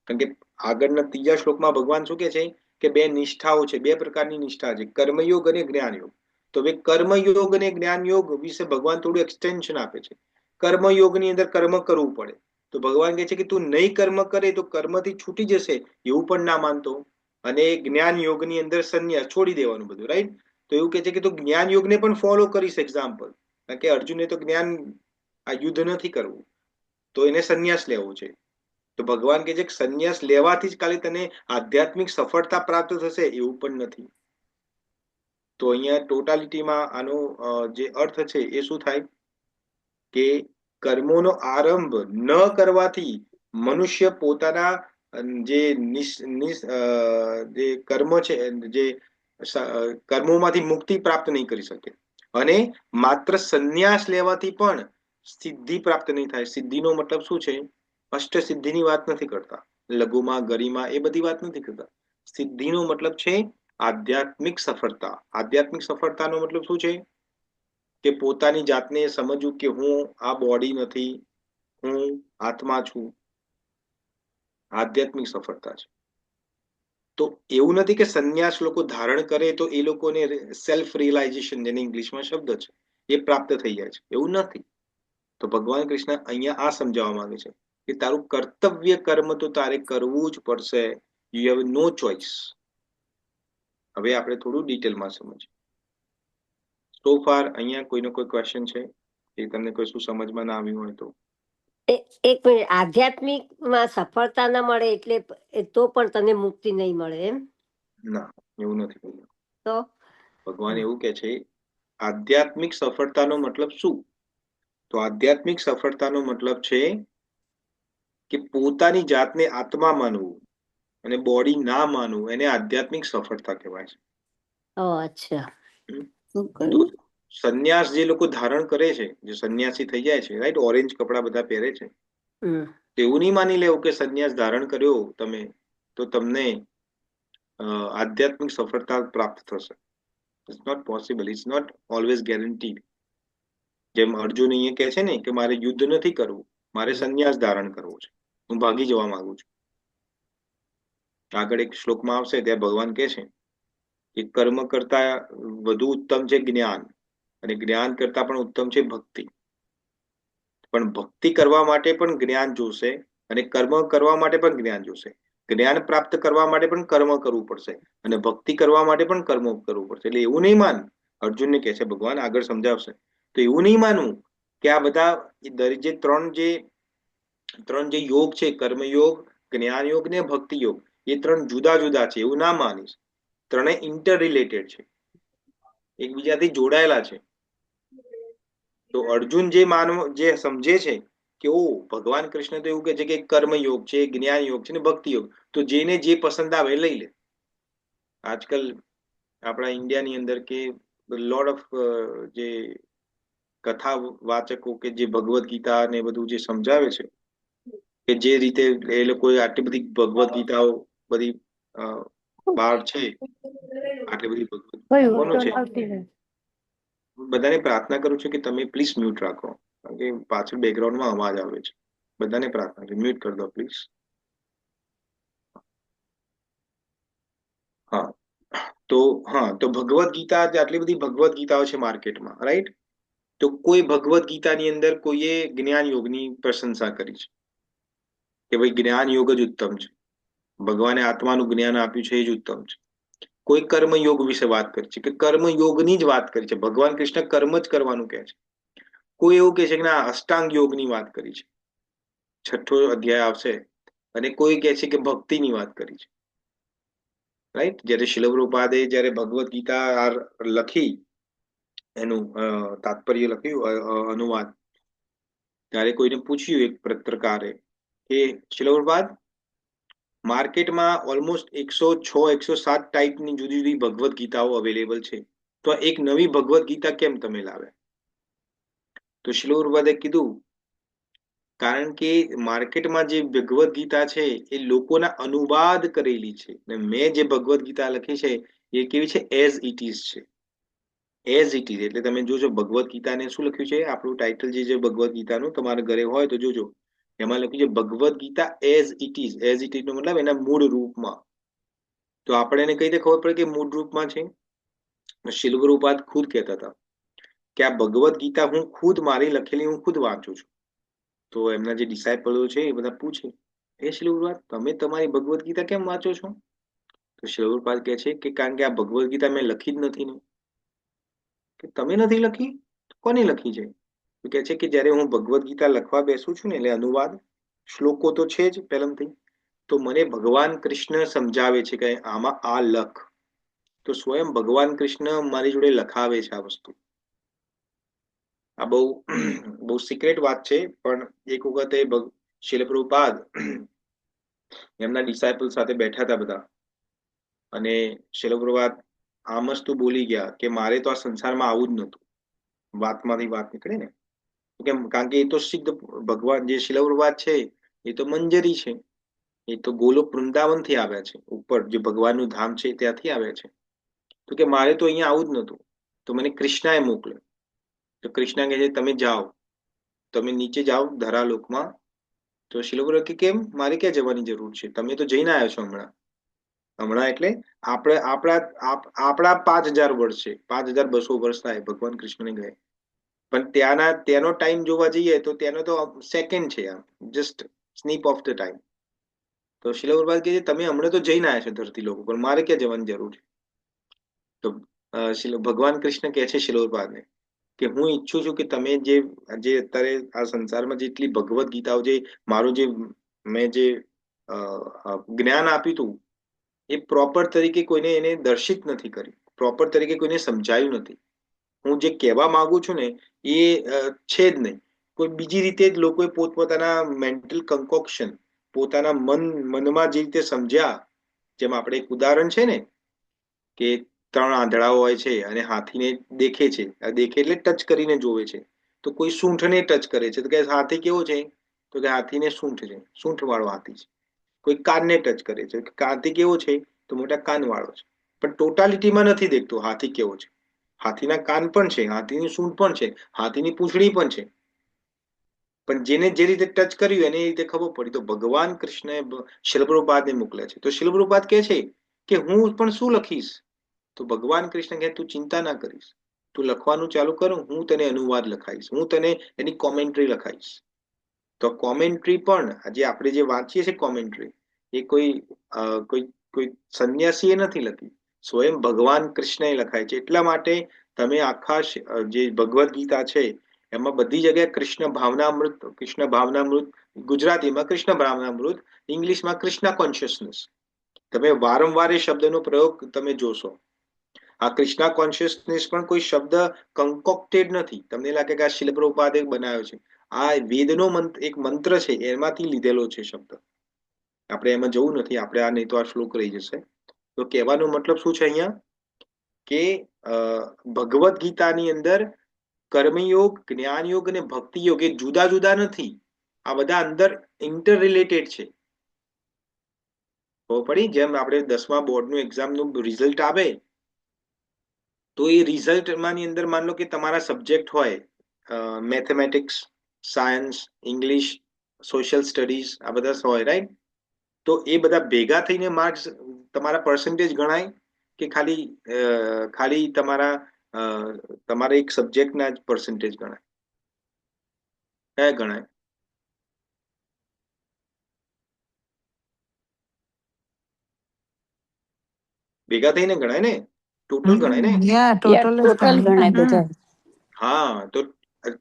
કારણ કે આગળના ત્રીજા શ્લોકમાં ભગવાન શું કહે છે કે બે નિષ્ઠાઓ છે, બે પ્રકારની નિષ્ઠા છે, કર્મયોગ અને જ્ઞાનયોગ. તો હવે કર્મયોગ અને જ્ઞાનયોગ વિશે ભગવાન થોડું એક્સટેન્શન આપે છે. કર્મયોગની અંદર કર્મ કરવું પડે, તો ભગવાન કહે છે કે તું નહીં કર્મ કરે તો કર્મથી છૂટી જશે, એવું પણ ના માનતો. અને જ્ઞાન યોગની અંદર સંન્યાસ, છોડી દેવાનું બધું, રાઈટ? તો એવું કહે છે કે તું જ્ઞાન યોગને પણ ફોલો કરીશ. એક્ઝામ્પલ, કારણ કે અર્જુને તો જ્ઞાન, આ યુદ્ધ નથી કરવું, તો એને સંન્યાસ લેવો છે. તો ભગવાન કહે છે કે સંન્યાસ લેવાથી જ ખાલી તને આધ્યાત્મિક સફળતા પ્રાપ્ત થશે, એવું પણ નથી. તો અહીંયા ટોટાલિટીમાં આનો જે અર્થ છે એ શું થાય કે કર્મોનો આરંભ ન કરવાથી મનુષ્ય પોતાના જે કર્મ છે, જે કર્મોમાંથી મુક્તિ પ્રાપ્ત નહીં કરી શકે. અને માત્ર સંન્યાસ લેવાથી પણ સિદ્ધિ પ્રાપ્ત નહીં થાય. સિદ્ધિનો મતલબ શું છે? અષ્ટ સિદ્ધિની વાત નથી કરતા, લઘુમાં, ગરિમા, એ બધી વાત નથી કરતા. સિદ્ધિનો મતલબ છે આધ્યાત્મિક સફળતા. આધ્યાત્મિક સફળતાનો મતલબ શું છે? કે પોતાની જાતને સમજવું કે હું આ બોડી નથી, હું આત્મા છું. આધ્યાત્મિક સફળતા છે. તો એવું નથી કે સંન્યાસ લોકો ધારણ કરે તો એ લોકોને સેલ્ફ રિયલાઇઝેશન, જેને ઇંગ્લિશમાં શબ્દ છે, એ પ્રાપ્ત થઈ જાય છે, એવું નથી. તો ભગવાન કૃષ્ણ અહીંયા આ સમજાવવા માંગે છે કે તારું કર્તવ્ય કર્મ તો તારે કરવું જ પડશે. You have no choice. હવે આપણે થોડું ડિટેલમાં સમજીએ. સો ફાર અહીંયા કોઈનો કોઈ ક્વેશ્ચન છે એ તમને કશું સમજમાં ના આવ્યું હોય તો? એક મિનિટ, આધ્યાત્મિકમાં સફળતા ન મળે એટલે તો પણ તને મુક્તિ નહીં મળે એમ? ના, એવું નથી કહ્યું. તો ભગવાન એવું કે છે આધ્યાત્મિક સફળતાનો મતલબ શું? તો આધ્યાત્મિક સફળતાનો મતલબ છે કે પોતાની જાતને આત્મા માનવું અને બોડી ના માનવું, એને આધ્યાત્મિક સફળતા કહેવાય છે. અચ્છા. શું તો કહ્યું? સંન્યાસ જે લોકો ધારણ કરે છે, જે સંન્યાસી થઈ જાય છે, રાઈટ, ઓરેન્જ કપડા બધા પહેરે છે, એવું નહીં માની લેવું કે સંન્યાસ ધારણ કર્યો તમે તો તમને આધ્યાત્મિક સફળતા પ્રાપ્ત થશે. It's not possible, it's not always guaranteed. જેમ અર્જુન અહીંયા કહે છે ને કે મારે યુદ્ધ નથી કરવું, મારે સંન્યાસ ધારણ કરવો છે, હું ભાગી જવા માંગુ છું. આગળ એક શ્લોકમાં આવશે ત્યાં ભગવાન કહે છે કે કર્મ કરતા વધુ ઉત્તમ છે જ્ઞાન, અને જ્ઞાન કરતા પણ ઉત્તમ છે ભક્તિ. પણ ભક્તિ કરવા માટે પણ જ્ઞાન જોશે અને કર્મ કરવા માટે પણ જ્ઞાન જોશે. જ્ઞાન પ્રાપ્ત કરવા માટે પણ કર્મ કરવું પડશે અને ભક્તિ કરવા માટે પણ કર્મ કરવું પડશે. એટલે એવું નહીં માન, અર્જુનને કહે છે ભગવાન, આગળ સમજાવશે, તો એવું નહીં માનવું કે આ બધા જે ત્રણ જે યોગ છે, કર્મયોગ, જ્ઞાન યોગ ને ભક્તિ યોગ, એ ત્રણ જુદા જુદા છે, એવું ના માનીશ. ત્રણેય ઇન્ટર રિલેટેડ છે, એકબીજાથી જોડાયેલા છે. તો અર્જુન જે સમજે છે કે ઓ ભગવાન કૃષ્ણ તો એવું કહે છે કે કર્મયોગ છે, જ્ઞાન યોગ છે ને ભક્તિ યોગ, તો જેને જે પસંદ આવે લઈ લે. આજકાલ આપણા ઇન્ડિયાની અંદર કે લોટ ઓફ જે કથા વાચકો કે જે ભગવદ્ ગીતા ને બધું જે સમજાવે છે, કે જે રીતે એ લોકો આટલી બધી ભગવદ્ ગીતાઓ બધી બહાર છે, આટલી બધી કોનો છે, બધાને પ્રાર્થના કરું છું કે તમે પ્લીઝ મ્યુટ રાખો, કારણ કે પાછળ બેકગ્રાઉન્ડમાં અવાજ આવે છે. બધાને પ્રાર્થના છે, મ્યુટ કરી દો પ્લીઝ. તો ભગવદ્ ગીતા, આટલી બધી ભગવદ્ ગીતાઓ છે માર્કેટમાં, રાઈટ? તો કોઈ ભગવદ્ ગીતાની અંદર કોઈએ જ્ઞાન યોગની પ્રશંસા કરી છે કે ભાઈ જ્ઞાન યોગ જ ઉત્તમ છે, ભગવાને આત્માનું જ્ઞાન આપ્યું છે એ જ ઉત્તમ છે. કોઈ કર્મ યોગ વિશે વાત કરી છે કે કર્મ યોગની જ વાત કરી છે, ભગવાન કૃષ્ણ કર્મ જ કરવાનું કહે છે. કોઈ એવું કહે છે કે ના અષ્ટાંગ યોગની વાત કરી છે, 6ઠ્ઠો અધ્યાય આવશે, અને કોઈ કહે છે કે ભક્તિની વાત કરી છે, રાઈટ? જયારે શિલ પ્રભુપાદે જયારે ભગવદ્ ગીતા લખી, એનું તાત્પર્ય લખ્યું, અનુવાદ, ત્યારે કોઈને પૂછ્યું એક પત્રકારે કે શિલ પ્રભુપાદ, માર્કેટમાં ઓલમોસ્ટ 106-107 ટાઈપની જુદી જુદી ભગવદ્ ગીતાઓ અવેલેબલ છે, તો એક નવી ભગવદ્ ગીતા કેમ તમે લાવે? તો શિલ પ્રભુપાદે કીધું કારણ કે માર્કેટમાં જે ભગવદ્ ગીતા છે એ લોકોના અનુવાદ કરેલી છે, અને મેં જે ભગવદ્ ગીતા લખી છે એ કેવી છે? એઝ ઇટ ઇઝ છે, એઝ ઇટ ઇઝ. એટલે તમે જોજો ભગવદ્ ગીતાને શું લખ્યું છે, આપણું ટાઇટલ જે ભગવદ્ ગીતાનું તમારા ઘરે હોય તો જોજો, એમાં લખ્યું છે Bhagavad Gita as it is. As it is નો મતલબ એના મૂળ રૂપમાં. તો આપણે એને કઈ રીતે ખબર પડે કે મૂળ રૂપમાં છે? શિલ પ્રભુપાદ ખુદ કહેતા હતા કે આ ભગવદ્ ગીતા હું ખુદ મારી લખેલી હું ખુદ વાંચું છું. તો એમના જે ડિસાઇપલો છે એ બધા પૂછે, એ શિલ પ્રભુપાદ તમે તમારી ભગવદ્ ગીતા કેમ વાંચો છો? તો શિલ પ્રભુપાદ કહે છે કે કારણ કે આ ભગવદ્ ગીતા મેં લખી જ નથી ને. કે તમે નથી લખી? કોની લખી છે? તો કહે છે કે જયારે હું ભગવદ્ ગીતા લખવા બેસું છું ને, એટલે અનુવાદ શ્લોકો તો છે જ પહેલાથી, તો મને ભગવાન કૃષ્ણ સમજાવે છે કે આમાં આ લખ. તો સ્વયં ભગવાન કૃષ્ણ મારી જોડે લખાવે છે આ વસ્તુ. આ બહુ સિક્રેટ વાત છે, પણ એક વખતે શિલ પ્રભુપાદ એમના ડિસાઇપલ સાથે બેઠા હતા બધા, અને શિલ પ્રભુપાદ આમ જ તો બોલી ગયા કે મારે તો આ સંસારમાં આવું જ નહોતું. વાતમાંથી વાત નીકળે ને, કેમ? કારણ કે એ તો સિદ્ધ ભગવાન જે શિલ પ્રભુપાદ છે એ તો મંજરી છે, એ તો ગોલોક વૃંદાવન થી આવ્યા છે, ઉપર જે ભગવાનનું ધામ છે ત્યાંથી આવ્યા છે. તો કે મારે તો અહીંયા આવું જ નહોતું, તો મને કૃષ્ણએ મોકલ્યો. તો કૃષ્ણ કહે છે તમે જાઓ, તમે નીચે જાઓ ધરાલોકમાં. તો શિલ પ્રભુપાદ કે કેમ? મારે ક્યાં જવાની જરૂર છે? તમે તો જઈને આવ્યા છો હમણાં. હમણાં એટલે આપણા 5000 વર્ષ છે, 5200 વર્ષ થાય ભગવાન કૃષ્ણને ગયા. પણ ત્યાંનો ટાઈમ જોવા જઈએ તો ત્યાંનો તો સેકન્ડ છે, આમ just snip of the time. તો શિલ પ્રભુપાદ કહે છે તમે હમણાં તો જઈને આવ્યા છો ધરતી લોકો પર, મારે ક્યાં જવાની જરૂર છે? તો ભગવાન કૃષ્ણ કહે છે શિલોપાદને કે હું ઈચ્છું છું કે તમે જે અત્યારે આ સંસારમાં જેટલી ભગવદ્ ગીતાઓ જે મારું જે મેં જે જ્ઞાન આપ્યું હતું એ પ્રોપર તરીકે કોઈને એને દર્શિત નથી કર્યું, પ્રોપર તરીકે કોઈને સમજાયું નથી. હું જે કહેવા માંગુ છું ને એ છે જ નહીં. કોઈ બીજી રીતે જ લોકોએ પોતપોતાના મેન્ટલ કન્કોક્શન પોતાના મનમાં જે રીતે સમજ્યા, જેમ આપણે એક ઉદાહરણ છે ને કે 3 આંધળાઓ હોય છે અને હાથીને દેખે છે, દેખે એટલે ટચ કરીને જોવે છે. તો કોઈ સૂંઠને ટચ કરે છે તો કે હાથી કેવો છે, તો કે હાથીને સૂંઠ છે, સૂંઠ વાળો હાથી છે. કોઈ કાનને ટચ કરે છે, હાથી કેવો છે, તો મોટા કાન વાળો છે. પણ ટોટાલિટીમાં નથી દેખતો હાથી કેવો છે. હાથીના કાન પણ છે, હાથીની સૂંઢ પણ છે, હાથીની પૂંછડી પણ છે, પણ જેને જે રીતે ટચ કર્યું એને એ રીતે ખબર પડી. તો ભગવાન કૃષ્ણએ શિલ પ્રભુપાદને મોકલ્યા છે. તો શિલ પ્રભુપાદ કહે છે કે હું પણ શું લખીશ? તો ભગવાન કૃષ્ણ કહે તું ચિંતા ના કરીશ, તું લખવાનું ચાલુ કર, હું તને અનુવાદ લખાઈશ, હું તને એની કોમેન્ટ્રી લખાઈશ. તો કોમેન્ટ્રી પણ આજે આપણે જે વાંચીએ છીએ કોમેન્ટ્રી એ કોઈ સંન્યાસીએ નથી લખી, સ્વયં ભગવાન કૃષ્ણએ લખાય છે. એટલા માટે તમે આખા જે ભગવદ્ ગીતા છે એમાં બધી જગ્યાએ કૃષ્ણ ભાવનામૃત, ગુજરાતીમાં કૃષ્ણ ભાવનામૃત, ઇંગ્લિશમાં કૃષ્ણ કોન્શિયસનેસ. તમે વારંવાર એ શબ્દનો પ્રયોગ તમે જોશો. આ કૃષ્ણા કોન્શિયસનેસ પણ કોઈ શબ્દ કંકોક્ટેડ નથી. તમને લાગે કે આ શિલ પ્રભુપાદે બનાવ્યો છે. આ વેદનો એક મંત્ર છે એમાંથી લીધેલો છે શબ્દ. આપણે એમાં જવું નથી, આપણે આ નહીં તો આ શ્લોક રહી જશે. તો કહેવાનો મતલબ શું છે અહીંયા કે ભગવદ્ ગીતાની અંદર કર્મયોગ, જ્ઞાનયોગ અને ભક્તિ યોગ એ જુદા જુદા નથી. આ બધા અંદર ઇન્ટર રિલેટેડ છે. ખબર પડી? જેમ આપણે 10મા બોર્ડનું એક્ઝામનું રિઝલ્ટ આવે તો એ રિઝલ્ટમાંની અંદર માન લો કે તમારા સબ્જેક્ટ હોય mathematics, science, English, social studies, આ બધા હોય, રાઈટ? તો એ બધા ભેગા થઈને માર્ક્સ તમારા પર્સન્ટેજ ગણાય કે ખાલી તમારા એક સબ્જેક્ટના જ પર્સન્ટેજ ગણાય? કયા ગણાય? ભેગા થઈને ગણાય ને, ટોટલ ગણાય ને? ટોટલ ટોટલ ગણાય બધા. હા, તો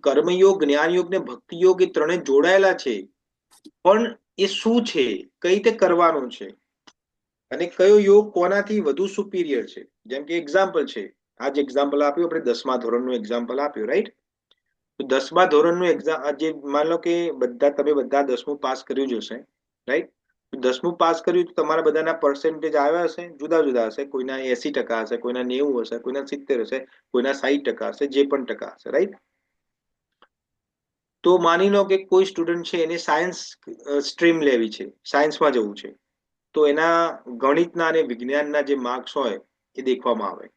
કર્મયોગ, જ્ઞાનયોગ ને ભક્તિ યોગ એ ત્રણે જોડાયેલા છે. પણ એ શું છે, કઈ રીતે કરવાનું છે અને કયો યોગ કોનાથી વધુ સુપીરિયર છે? જેમ કે એક્ઝામ્પલ છે, આ જ એક્ઝામ્પલ આપ્યું આપણે 10મા ધોરણનું એક્ઝામ્પલ આપ્યું, રાઈટ? તો 10મા ધોરણનું એક્ઝામ જે માન લો કે તમે બધા 10મું પાસ કર્યું જ હશે, રાઈટ? 10મું પાસ કર્યું તો તમારા બધાના પર્સન્ટેજ આવ્યા હશે, જુદા જુદા હશે. કોઈના 80% હશે, કોઈના 90 હશે, કોઈના 70 હશે, કોઈના 60% હશે, જે પણ ટકા હશે, રાઈટ? તો માની લો કે કોઈ સ્ટુડન્ટ છે એને સાયન્સ સ્ટ્રીમ લેવી છે, સાયન્સમાં જવું છે, તો એના ગણિતના અને વિજ્ઞાનના જે માર્ક્સ હોય એ દેખવામાં આવે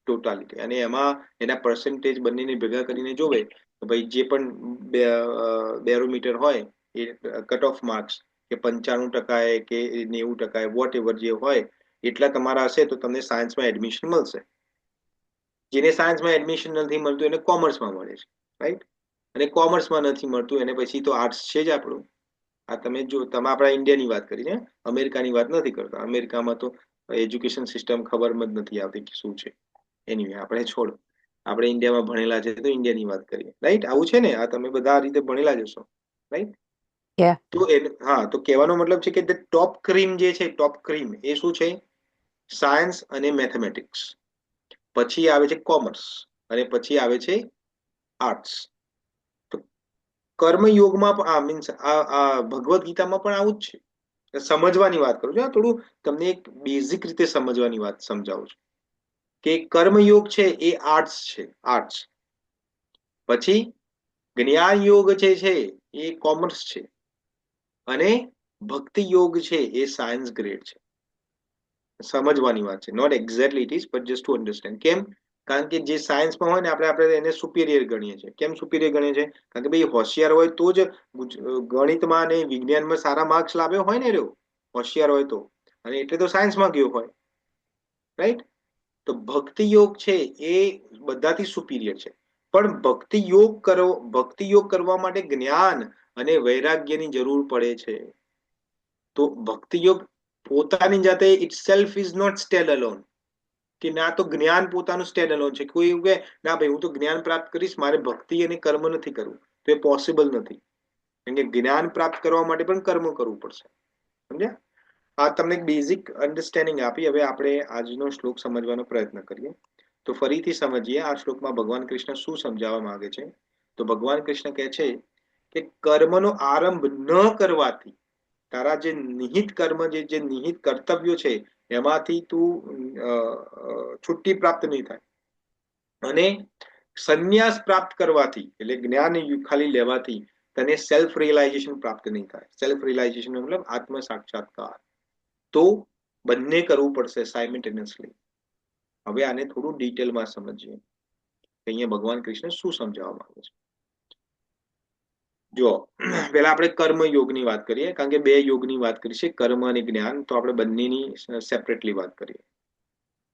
ટોટાલિટી, અને એમાં એના પર્સન્ટેજ બંનેને ભેગા કરીને જોવે તો ભાઈ જે પણ બેરોમીટર હોય એ કટ ઓફ માર્ક્સ કે 95% કે 90% વોટ એવર જે હોય એટલા તમારા હશે તો તમને સાયન્સમાં એડમિશન મળશે. જેને સાયન્સમાં એડમિશન નથી મળતું એને કોમર્સમાં મળે છે, રાઈટ? અને કોમર્સમાં નથી મળતું એને પછી તો આર્ટ્સ છે જ આપણું. આ તમે આપણા ઇન્ડિયાની વાત કરી ને, અમેરિકાની વાત નથી કરતા. અમેરિકામાં તો એજ્યુકેશન સિસ્ટમ ખબર જ નથી આવતી કે શું છે. એની આપણે છોડ, આપણે ઇન્ડિયામાં ભણેલા છે તો ઇન્ડિયાની વાત કરીએ, રાઈટ? આવું છે ને, આ તમે બધા આ રીતે ભણેલા જ હશો, રાઈટ? તો હા, તો કહેવાનો મતલબ છે કે ટોપ ક્રીમ જે છે, ટોપ ક્રીમ એ શું છે? સાયન્સ અને મેથેમેટિક્સ. પછી આવે છે કોમર્સ અને પછી આવે છે આર્ટ્સ. તો કર્મયોગમાં પણ મીન્સ આ ભગવદ્ ગીતામાં પણ આવું જ છે. સમજવાની વાત કરું છું, થોડું તમને એક બેઝિક રીતે સમજવાની વાત સમજાવું છું કે કર્મયોગ છે એ આર્ટ્સ છે, આર્ટ્સ. પછી જ્ઞાન યોગ છે એ કોમર્સ છે અને ભક્તિ યોગ છે એ સાયન્સ ગ્રેડ છે. સમજવાની વાત છે, not exactly it is but just to understand. કેમ? કારણ કે જે સાયન્સમાં હોય ને આપણે એને સુપીરિયર ગણીએ છીએ. કેમ સુપીરિયર ગણીએ છીએ? કારણ કે ભાઈ હોશિયાર હોય તો જ ગણિતમાં અને વિજ્ઞાનમાં સારા માર્ક્સ લાવ્યો હોય ને, રહ્યો હોશિયાર હોય તો, અને એટલે તો સાયન્સમાં ગયો હોય, રાઈટ? તો ભક્તિ યોગ છે એ બધાથી સુપીરિયર છે. પણ ભક્તિ યોગ કરવા માટે જ્ઞાન અને વૈરાગ્યની જરૂર પડે છે. તો ભક્તિ યોગ પોતાની જાતે itself is not stand alone, કે ના તો જ્ઞાન પોતાનું સ્ટેન્ડ અલોન છે. કોઈ એવું કહે ના ભાઈ હું તો જ્ઞાન પ્રાપ્ત કરીશ, મારે ભક્તિ અને કર્મ નથી કરવું, તો એ પોસિબલ નથી. કેમ કે જ્ઞાન પ્રાપ્ત કરવા માટે પણ કર્મ કરવું પડશે. સમજ્યા? આ તમને એક બેઝિક અન્ડરસ્ટેન્ડિંગ આપી. હવે આપણે આજનો શ્લોક સમજવાનો પ્રયત્ન કરીએ. તો ફરીથી સમજીએ આ શ્લોકમાં ભગવાન કૃષ્ણ શું સમજાવવા માંગે છે. તો ભગવાન કૃષ્ણ કહે છે કે કર્મનો આરંભ ન કરવાથી તારા જે નિહિત કર્મ, જે નિહિત કર્તવ્યો છે એમાંથી તું છુટ્ટી પ્રાપ્ત નહીં થાય. અને સંન્યાસ પ્રાપ્ત કરવાથી એટલે જ્ઞાન ખાલી લેવાથી તને સેલ્ફ રિયલાઇઝેશન પ્રાપ્ત નહીં થાય. સેલ્ફ રિયલાઇઝેશન મતલબ આત્મ સાક્ષાત્કાર. તો બંને કરવું પડશે સાયમિલ્ટેનિયસલી. હવે આને થોડું ડિટેલમાં સમજીએ કે અહીંયા ભગવાન કૃષ્ણ શું સમજાવવા માંગે છે. જો પહેલા આપણે કર્મ યોગની વાત કરીએ, કારણ કે બે યોગની વાત કરી છે, કર્મ અને જ્ઞાન. તો આપણે બંનેની સેપરેટલી વાત કરીએ.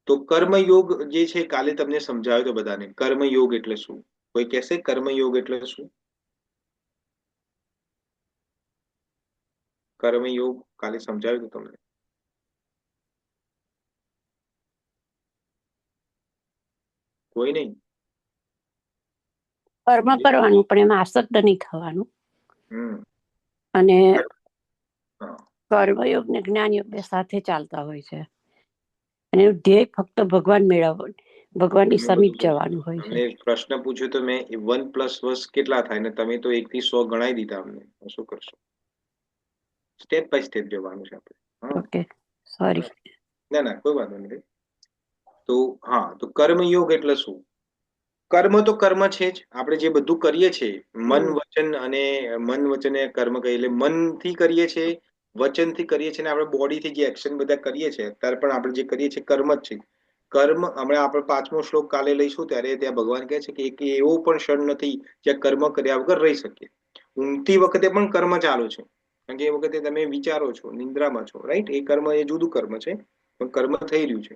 તો કર્મ યોગ જે છે કાલે તમને સમજાવ્યો તો બધાને. કર્મ યોગ એટલે શું? કોઈ કહેશે કર્મ યોગ એટલે શું? કર્મ યોગ કાલે સમજાવ્યું તો તમને? કોઈ નહીં? કર્મ કરવાનું પણ એમાં આસક્ત નહીં થવાનું. અને કર્મયોગ ને જ્ઞાનયોગ બે સાથે ચાલતા હોય છે. અને એનું ધ્યેય ફક્ત ભગવાન મેળવવાનું, ભગવાનની સમીપ જવાનું હોય છે. પ્રશ્ન પૂછ્યો તો મેં 1+1 કેટલા થાય, ને તમે તો 1 થી 100 ગણાઈ દીધા અમને. શું કરશો? સ્ટેપ બાય સ્ટેપ જવાનું છે આપણે. Okay, sorry. ના કોઈ વાંધો નહીં. તો હા, તો કર્મયોગ એટલે શું? કર્મ તો કર્મ છે જ. આપણે જે બધું કરીએ છીએ મન વચન અને કર્મ કહીએ એટલે મનથી કરીએ છીએ, વચનથી કરીએ છીએ, અને આપણે બોડીથી જે એક્શન બધા કરીએ છીએ અત્યારે પણ આપણે જે કરીએ છીએ કર્મ જ છે. કર્મ હમણાં આપણે 5મો શ્લોક કાલે લઈશું ત્યારે ત્યાં ભગવાન કહે છે કે એક એવો પણ ક્ષણ નથી જ્યાં કર્મ કર્યા વગર રહી શકીએ. ઊંઘતી વખતે પણ કર્મ ચાલુ છે, કારણ કે એ વખતે તમે વિચારો છો, નિંદ્રામાં છો, રાઈટ? એ કર્મ એ જુદું કર્મ છે, પણ કર્મ થઈ રહ્યું છે.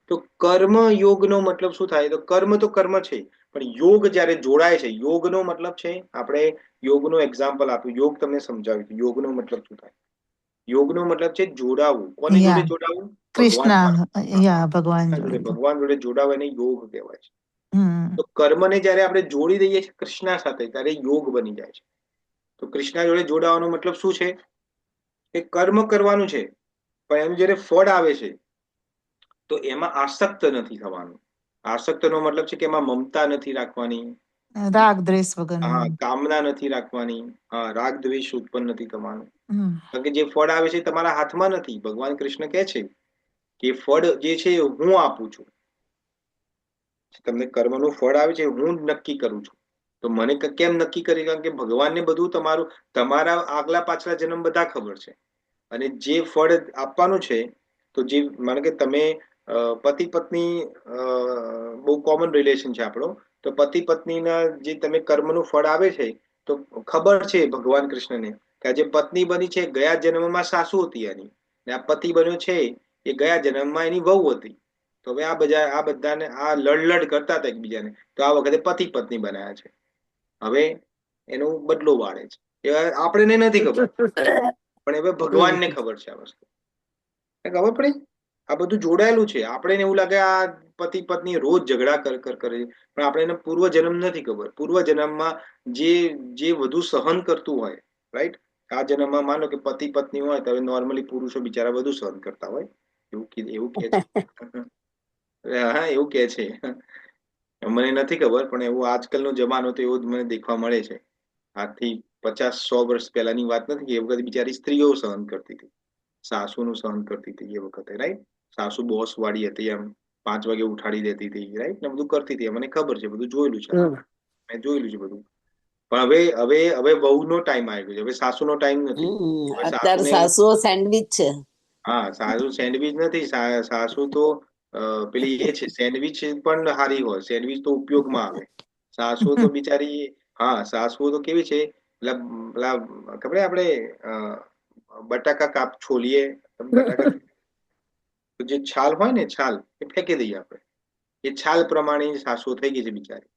તો કર્મ યોગનો મતલબ શું થાય? તો કર્મ છે, પણ યોગ જ્યારે જોડાય છે, યોગનો મતલબ છે, આપણે યોગનો એક્ઝામ્પલ આપ્યું, યોગ તમને સમજાવ્યું. યોગનો મતલબ શું થાય? યોગનો મતલબ છે જોડાવું. કોની જોડે જોડાવું? ભગવાન જોડે જોડાવું એને યોગ કહેવાય છે. તો કર્મને જ્યારે આપણે જોડી દઈએ છીએ કૃષ્ણ સાથે ત્યારે યોગ બની જાય છે. તો કૃષ્ણ જોડે જોડાવાનો મતલબ શું છે? કે કર્મ કરવાનું છે, પણ એનું જ્યારે ફળ આવે છે તો એમાં આસક્ત નથી થવાનું. આસક્તનો મતલબ છે કે એમાં મમતા નથી રાખવાની, રાગ દ્વેષ વગર, કામના નથી રાખવાની, રાગ દ્વેષ ઉત્પન્ન નથી થવાનું. કારણ કે જે ફળ આવે છે તમારા હાથમાં નથી. ભગવાન કૃષ્ણ કહે છે કે ફળ જે છે હું આપું છું. તમને કર્મનું ફળ આવે છે હું નક્કી કરું છું. તો મને કેમ નક્કી કરી? કારણ કે ભગવાનને બધું તમારા આગલા પાછલા જન્મ બધા ખબર છે. અને જે ફળ આપવાનું છે, તો જે માનો કે તમે પતિ પત્ની બહુ કોમન રિલેશન છે આપણો, તો પતિ પત્નીના જે તમે કર્મનું ફળ આવે છે તો ખબર છે ભગવાન કૃષ્ણને કે આ જે પત્ની બની છે ગયા જન્મમાં સાસુ હતી એની, ને આ પતિ બન્યો છે એ ગયા જન્મમાં એની વહુ હતી. તો હવે આ બધાને આ લડ કરતા હતા એકબીજાને, તો આ વખતે પતિ પત્ની બનાવ્યા છે. હવે એનો બદલો વાળે છે. આપણને નથી ખબર, પણ હવે ભગવાનને ખબર છે. આ વસ્તુ ખબર પડી? આ બધું જોડાયેલું છે. આપણે એવું લાગે આ પતિ પત્ની રોજ ઝઘડા કરે છે, પણ આપણે એને પૂર્વ જન્મ નથી ખબર. પૂર્વ જન્મમાં જે વધુ સહન કરતું હોય, રાઈટ? આ જન્મમાં માનો કે પતિ પત્ની હોય તો નોર્મલી પુરુષો બિચારા વધુ સહન કરતા હોય, એવું કે છે. હા, એવું કે છે. મને નથી ખબર, પણ એવું આજકાલનો જમાનો તો એવો જ મને દેખવા મળે છે. આજથી 50-100 વર્ષ પહેલાની વાત નથી કે એ વખતે બિચારી સ્ત્રીઓ સહન કરતી હતી, સાસુનું સહન કરતી હતી એ વખતે, રાઈટ? સાસુ બોસ વાળી હતી, એમ 5 વાગે ઉઠાડી દેતી હતી, રાઈટ? ને બધું કરતી હતી. મને ખબર છે, બધું જોયેલું છે, મેં જોયેલું છે બધું. પણ હવે વહુનો ટાઈમ આવી ગયો છે. હવે સાસુનો ટાઈમ નથી. અત્યારે સાસુઓ સેન્ડવિચ છે. હા, સાસુ સેન્ડવિચ નથી. સાસુ તો પેલી એ છે, સેન્ડવિચ પણ હારી હોય. સેન્ડવિચ તો ઉપયોગમાં આવે. સાસુ તો બિચારી, સાસુ તો કેવી છે, પેલા ખબર આપણે બટાકા છોલીએ, તો જે છાલ હોય ને, છાલ એ ફેંકી દઈએ આપણે. એ છાલ પ્રમાણે સાસુ થઈ ગઈ છે બિચારી,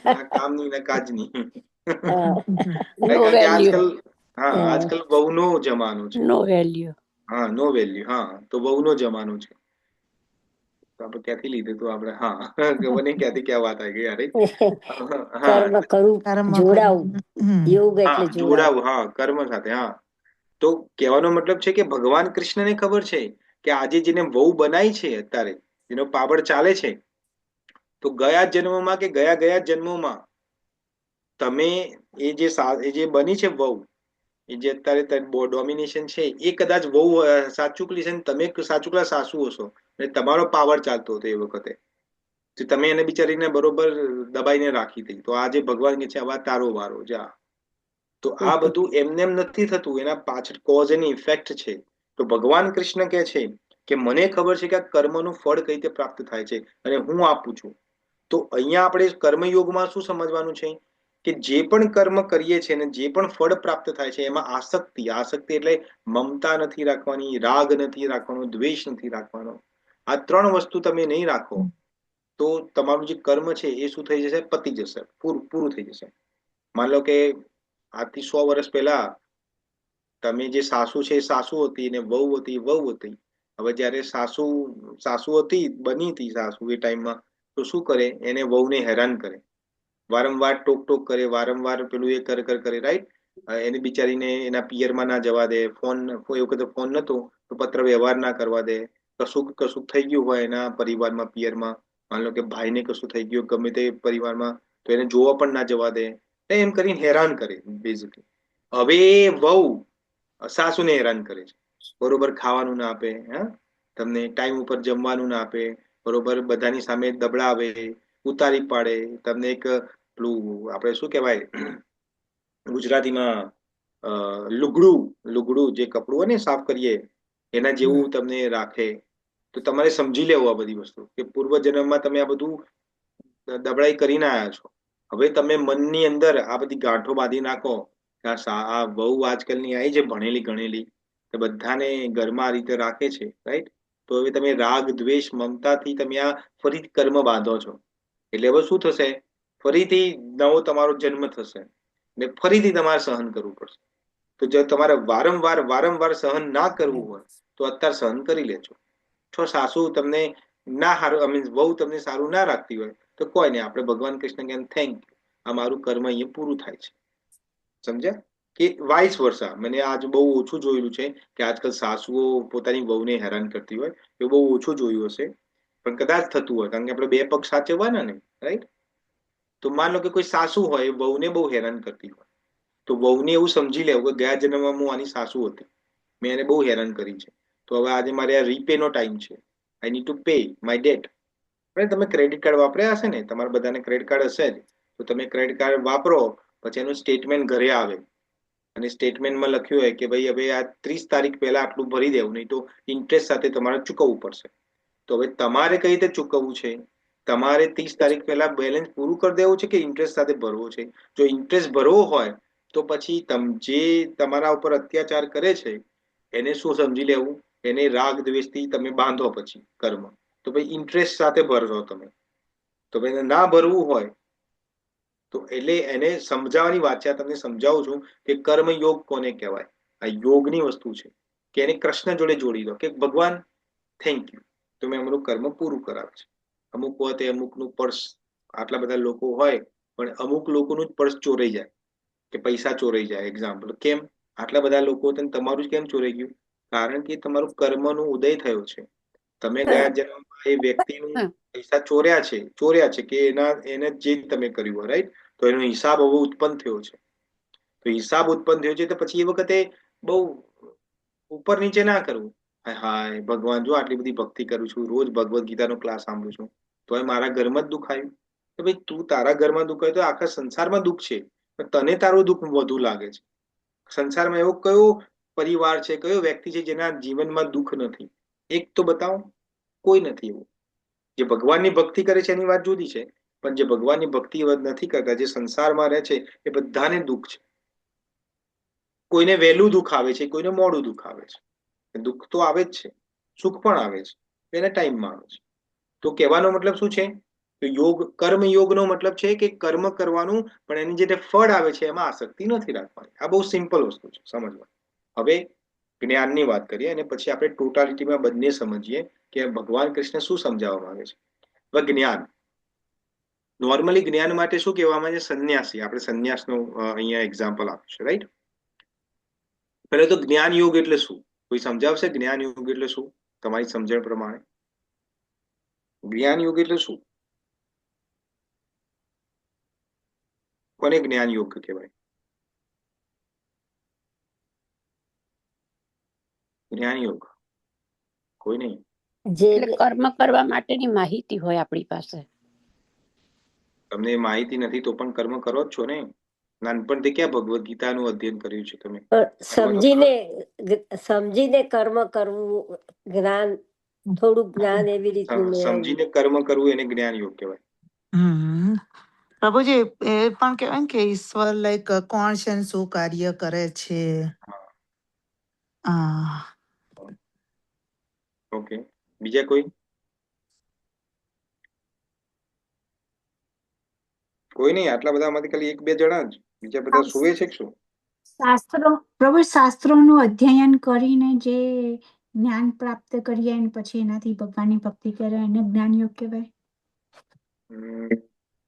ના કામની ના કાજની. આજકાલ બહુનો જમાનો છે. નો વેલ્યુ. નો વેલ્યુ. તો બહુનો જમાનો છે. તો આપણે ક્યાંથી લીધું હતું આપણે? હા ખબર નહીં ક્યાંથી ક્યાં વાત આવી ગઈ યાર. હા કર્મ કરવું, કર્મ જોડાવું, યોગ હા એટલે જોડાવું. જોડાવું, હા કર્મ સાથે. હા તો કહેવાનો મતલબ છે કે ભગવાન કૃષ્ણને ખબર છે કે આજે જેને વહુ બનાવી છે, અત્યારે જેનો પાબડ ચાલે છે, તો ગયા જન્મમાં કે ગયા ગયા જન્મોમાં તમે એ જે બની છે વહુ, એ જે અત્યારે ડોમિનેશન છે, એ કદાચ વહુ સાચુકલી છે ને તમે સાચુકલા સાસુ હશો અને તમારો પાવર ચાલતો હતો એ વખતે, તો તમે એને બિચારીને બરોબર દબાઈને રાખી હતી. તો આજે ભગવાન કે છે આવા તારો વારો જા. તો આ બધું એમને એમ નથી થતું, એના પાછળ કોઝ એની ઇફેક્ટ છે. તો ભગવાન કૃષ્ણ કહે છે કે મને ખબર છે કે આ કર્મનું ફળ કઈ રીતે પ્રાપ્ત થાય છે અને હું આપું છું. તો અહીંયા આપણે કર્મયોગમાં શું સમજવાનું છે કે જે પણ કર્મ કરીએ છીએ અને જે પણ ફળ પ્રાપ્ત થાય છે એમાં આસક્તિ એટલે મમતા નથી રાખવાની, રાગ નથી રાખવાનો, દ્વેષ નથી રાખવાનો. આ ત્રણ વસ્તુ તમે નહીં રાખો તો તમારું જે કર્મ છે એ શું થઈ જશે? પતી જશે, પૂરું થઈ જશે. માન લો કે આજથી 100 વર્ષ પહેલા તમે જે સાસુ છે એ સાસુ હતી ને વહુ હતી વહુ હતી. હવે જયારે સાસુ હતી, બની હતી સાસુ એ ટાઈમમાં, તો શું કરે? એને વહુને હેરાન કરે, વારંવાર ટોક કરે, વારંવાર પેલું એ કરે, રાઈટ? એને બિચારીને એના પિયરમાં ના જવા દે, કોઈ વખતે ફોન નતો તો પત્ર વ્યવહાર ના કરવા દે, કશું થઈ ગયું હોય એના પરિવારમાં, પિયરમાં, માન લો કે ભાઈને કશું થઈ ગયું ગમે તે પરિવારમાં, તો એને જોવા પણ ના જવા દે, એમ કરીને હેરાન કરે બેઝિકલી. હવે વહુ સાસુને હેરાન કરે છે, બરોબર ખાવાનું ના આપે, તમને ટાઈમ ઉપર જમવાનું ના આપે, બરોબર બધાની સામે દબડાવે, ઉતારી પાડે, તમને એક પેલું આપણે શું કહેવાય ગુજરાતીમાં લુગડું જે કપડું હોય ને સાફ કરીએ એના જેવું તમને રાખે. તો તમારે સમજી લેવું આ બધી વસ્તુ કે પૂર્વજન્મમાં તમે આ બધું દબડાઈ કરીને આવ્યા છો. હવે તમે મનની અંદર આ બધી ગાંઠો બાંધી નાખો કે આ બહુ આજકાલની આવી છે ભણેલી ગણેલી, તો બધાને ઘરમાં આ રીતે રાખે છે, રાઈટ? તો હવે તમે રાગ દ્વેષ મમતાથી તમે આ ફરીથી કર્મ બાંધો છો. એટલે હવે શું થશે? ફરીથી નવો તમારો જન્મ થશે ને ફરીથી તમારે સહન કરવું પડશે. તો જો તમારે વારંવાર સહન ના કરવું હોય તો અત્યારે સહન કરી લેજો. છો સાસુ તમને ના સારું, મીન્સ બહુ તમને સારું ના રાખતી હોય તો કોઈ નહીં, આપણે ભગવાન કૃષ્ણ કેમ થેન્ક યુ, આ મારું કર્મ અહીંયા પૂરું થાય છે. સમજ્યા? કે વાઇસ વર્સા. મને આજ બહુ ઓછું જોયેલું છે કે આજકાલ સાસુઓ પોતાની વહુને હેરાન કરતી હોય, એ બહુ ઓછું જોયું હશે, પણ કદાચ થતું હોય, કારણ કે આપણે બે પક્ષ સાચવવાના ને, રાઈટ? તો માન લો કે કોઈ સાસુ હોય વહુને બહુ હેરાન કરતી હોય, તો વહુને એવું સમજી લેવું કે ગયા જન્મમાં હું આની સાસુ હતી, મેં એને બહુ હેરાન કરી છે, તો હવે આજે મારે આ રીપે નો ટાઈમ છે, I need to pay my date. તમે ક્રેડિટ કાર્ડ વાપર્યા હશે ને, તમારા બધાને ક્રેડિટ કાર્ડ હશે જ, તો તમે ક્રેડિટ કાર્ડ વાપરો, પછી એનું સ્ટેટમેન્ટ ઘરે આવે અને સ્ટેટમેન્ટમાં લખ્યું હોય કે ભાઈ હવે આ 30 તારીખ પહેલા આટલું ભરી દેવું, નહીં તો ઇન્ટરેસ્ટ સાથે તમારે ચૂકવવું પડશે. તો હવે તમારે કઈ રીતે ચૂકવવું છે? તમારે 30 તારીખ પહેલા બેલેન્સ પૂરું કરી દેવું છે કે ઇન્ટરેસ્ટ સાથે ભરવો છે? જો ઇન્ટરેસ્ટ ભરવો હોય તો પછી જે તમારા ઉપર અત્યાચાર કરે છે એને શું સમજી લેવું? એને રાગ દ્વેષથી તમે બાંધો પછી કર્મ, તો ભાઈ ઇન્ટરેસ્ટ સાથે ભરજો તમે. તો ભાઈ ના ભરવું હોય તો એટલે એને સમજાવવાની વાત છે. આ તમને સમજાવું છું કે કર્મ યોગ કોને કહેવાય. આ યોગની વસ્તુ છે કે એને કૃષ્ણ જોડે જોડી દો કે ભગવાન થેન્ક યુ, તમે અમારું કર્મ પૂરું કરાવે છે. અમુક વખતે અમુકનું પર્સ, આટલા બધા લોકો હોય પણ અમુક લોકોનું જ પર્સ ચોરાઈ જાય કે પૈસા ચોરાઈ જાય. એક્ઝામ્પલ, કેમ આટલા બધા લોકો તમારું જ કેમ ચોરાઈ ગયું? કારણ કે તમારું કર્મનો ઉદય થયો છે. તમે ગયા જન્મમાં એ વ્યક્તિનું પૈસા ચોર્યા છે કે એને જે તમે કર્યું હોય, રાઈટ? તો એનો હિસાબ હવે ઉત્પન્ન થયો છે. તો હિસાબ ઉત્પન્ન થયો છે તો પછી એ વખતે બહુ ઉપર નીચે ના કરવું. હાય ભગવાન, જો આટલી બધી ભક્તિ કરું છું, રોજ ભગવદ્ ગીતાનો ક્લાસ સાંભળું છું, તો મારા ઘરમાં જ દુઃખ આવ્યું. તો ભાઈ તું તારા ઘરમાં દુઃખ આવ્યું તો આખા સંસારમાં દુઃખ છે, તને તારું દુઃખ વધુ લાગે છે. સંસારમાં એવો કયો પરિવાર છે, કયો વ્યક્તિ છે જેના જીવનમાં દુઃખ નથી? એક તો બતાવો. કોઈ નથી એવું. જે ભગવાનની ભક્તિ કરે છે એની વાત જુદી છે, પણ જે ભગવાનની ભક્તિ નથી કરતા, જે સંસારમાં રહે છે, એ બધાને દુઃખ છે. કોઈને વહેલું દુઃખ આવે છે, કોઈને મોડું દુઃખ આવે છે. દુઃખ તો આવે જ છે, સુખ પણ આવે છે, એને ટાઈમમાં આવે છે. તો કહેવાનો મતલબ શું છે? યોગ, કર્મ યોગનો મતલબ છે કે કર્મ કરવાનું, પણ એની જે ફળ આવે છે એમાં આસક્તિ નથી રાખવાની. આ બહુ સિમ્પલ વસ્તુ છે સમજવા. હવે જ્ઞાનની વાત કરીએ અને પછી આપણે ટોટાલિટીમાં બંને સમજીએ કે ભગવાન કૃષ્ણ શું સમજાવવા માંગે છે. હવે જ્ઞાન, નોર્મલી જ્ઞાન માટે શું કહેવામાં આવે છે? સંન્યાસી. આપણે સંન્યાસનું અહીંયા એક્ઝામ્પલ આપીશું, રાઈટ? પહેલા તો જ્ઞાન યોગ એટલે શું? કોઈ સમજાવશે જ્ઞાન યોગ એટલે શું તમારી સમજણ પ્રમાણે? જ્ઞાન યોગ એટલે શું? કોને જ્ઞાન યોગ કહેવાય? જ્ઞાન યોગ કોઈ નહીં. જે એટલે કર્મ કરવા માટેની માહિતી હોય આપણી પાસે. તમને માહિતી નથી તો પણ કર્મ કરો જ છો ને. નાનપણથી ક્યાં ભગવદ્ ગીતાનું અધ્યયન કર્યું છે તમે? સમજીને કર્મ કરવું, જ્ઞાન, થોડું જ્ઞાન એવી રીતનું સમજીને કર્મ કરવું એને જ્ઞાન યોગ કહેવાય. પ્રભુજી, એ પણ કહેવાય ને કે ઈશ્વર લાઈક કોણ છે ને શું કાર્ય કરે છે. ઓકે, બીજા કોઈ? કોઈ નહીં, આટલા બધામાંથી ખાલી 1-2 જણા જ. બીજા બધા સુવે છે કે શું? પ્રભુ, શાસ્ત્રોનું અધ્યયન કરીને જે જ્ઞાન પ્રાપ્ત કરીએ અને પછી એનાથી ભગવાનની ભક્તિ કરે એને જ્ઞાન યોગ કહેવાય.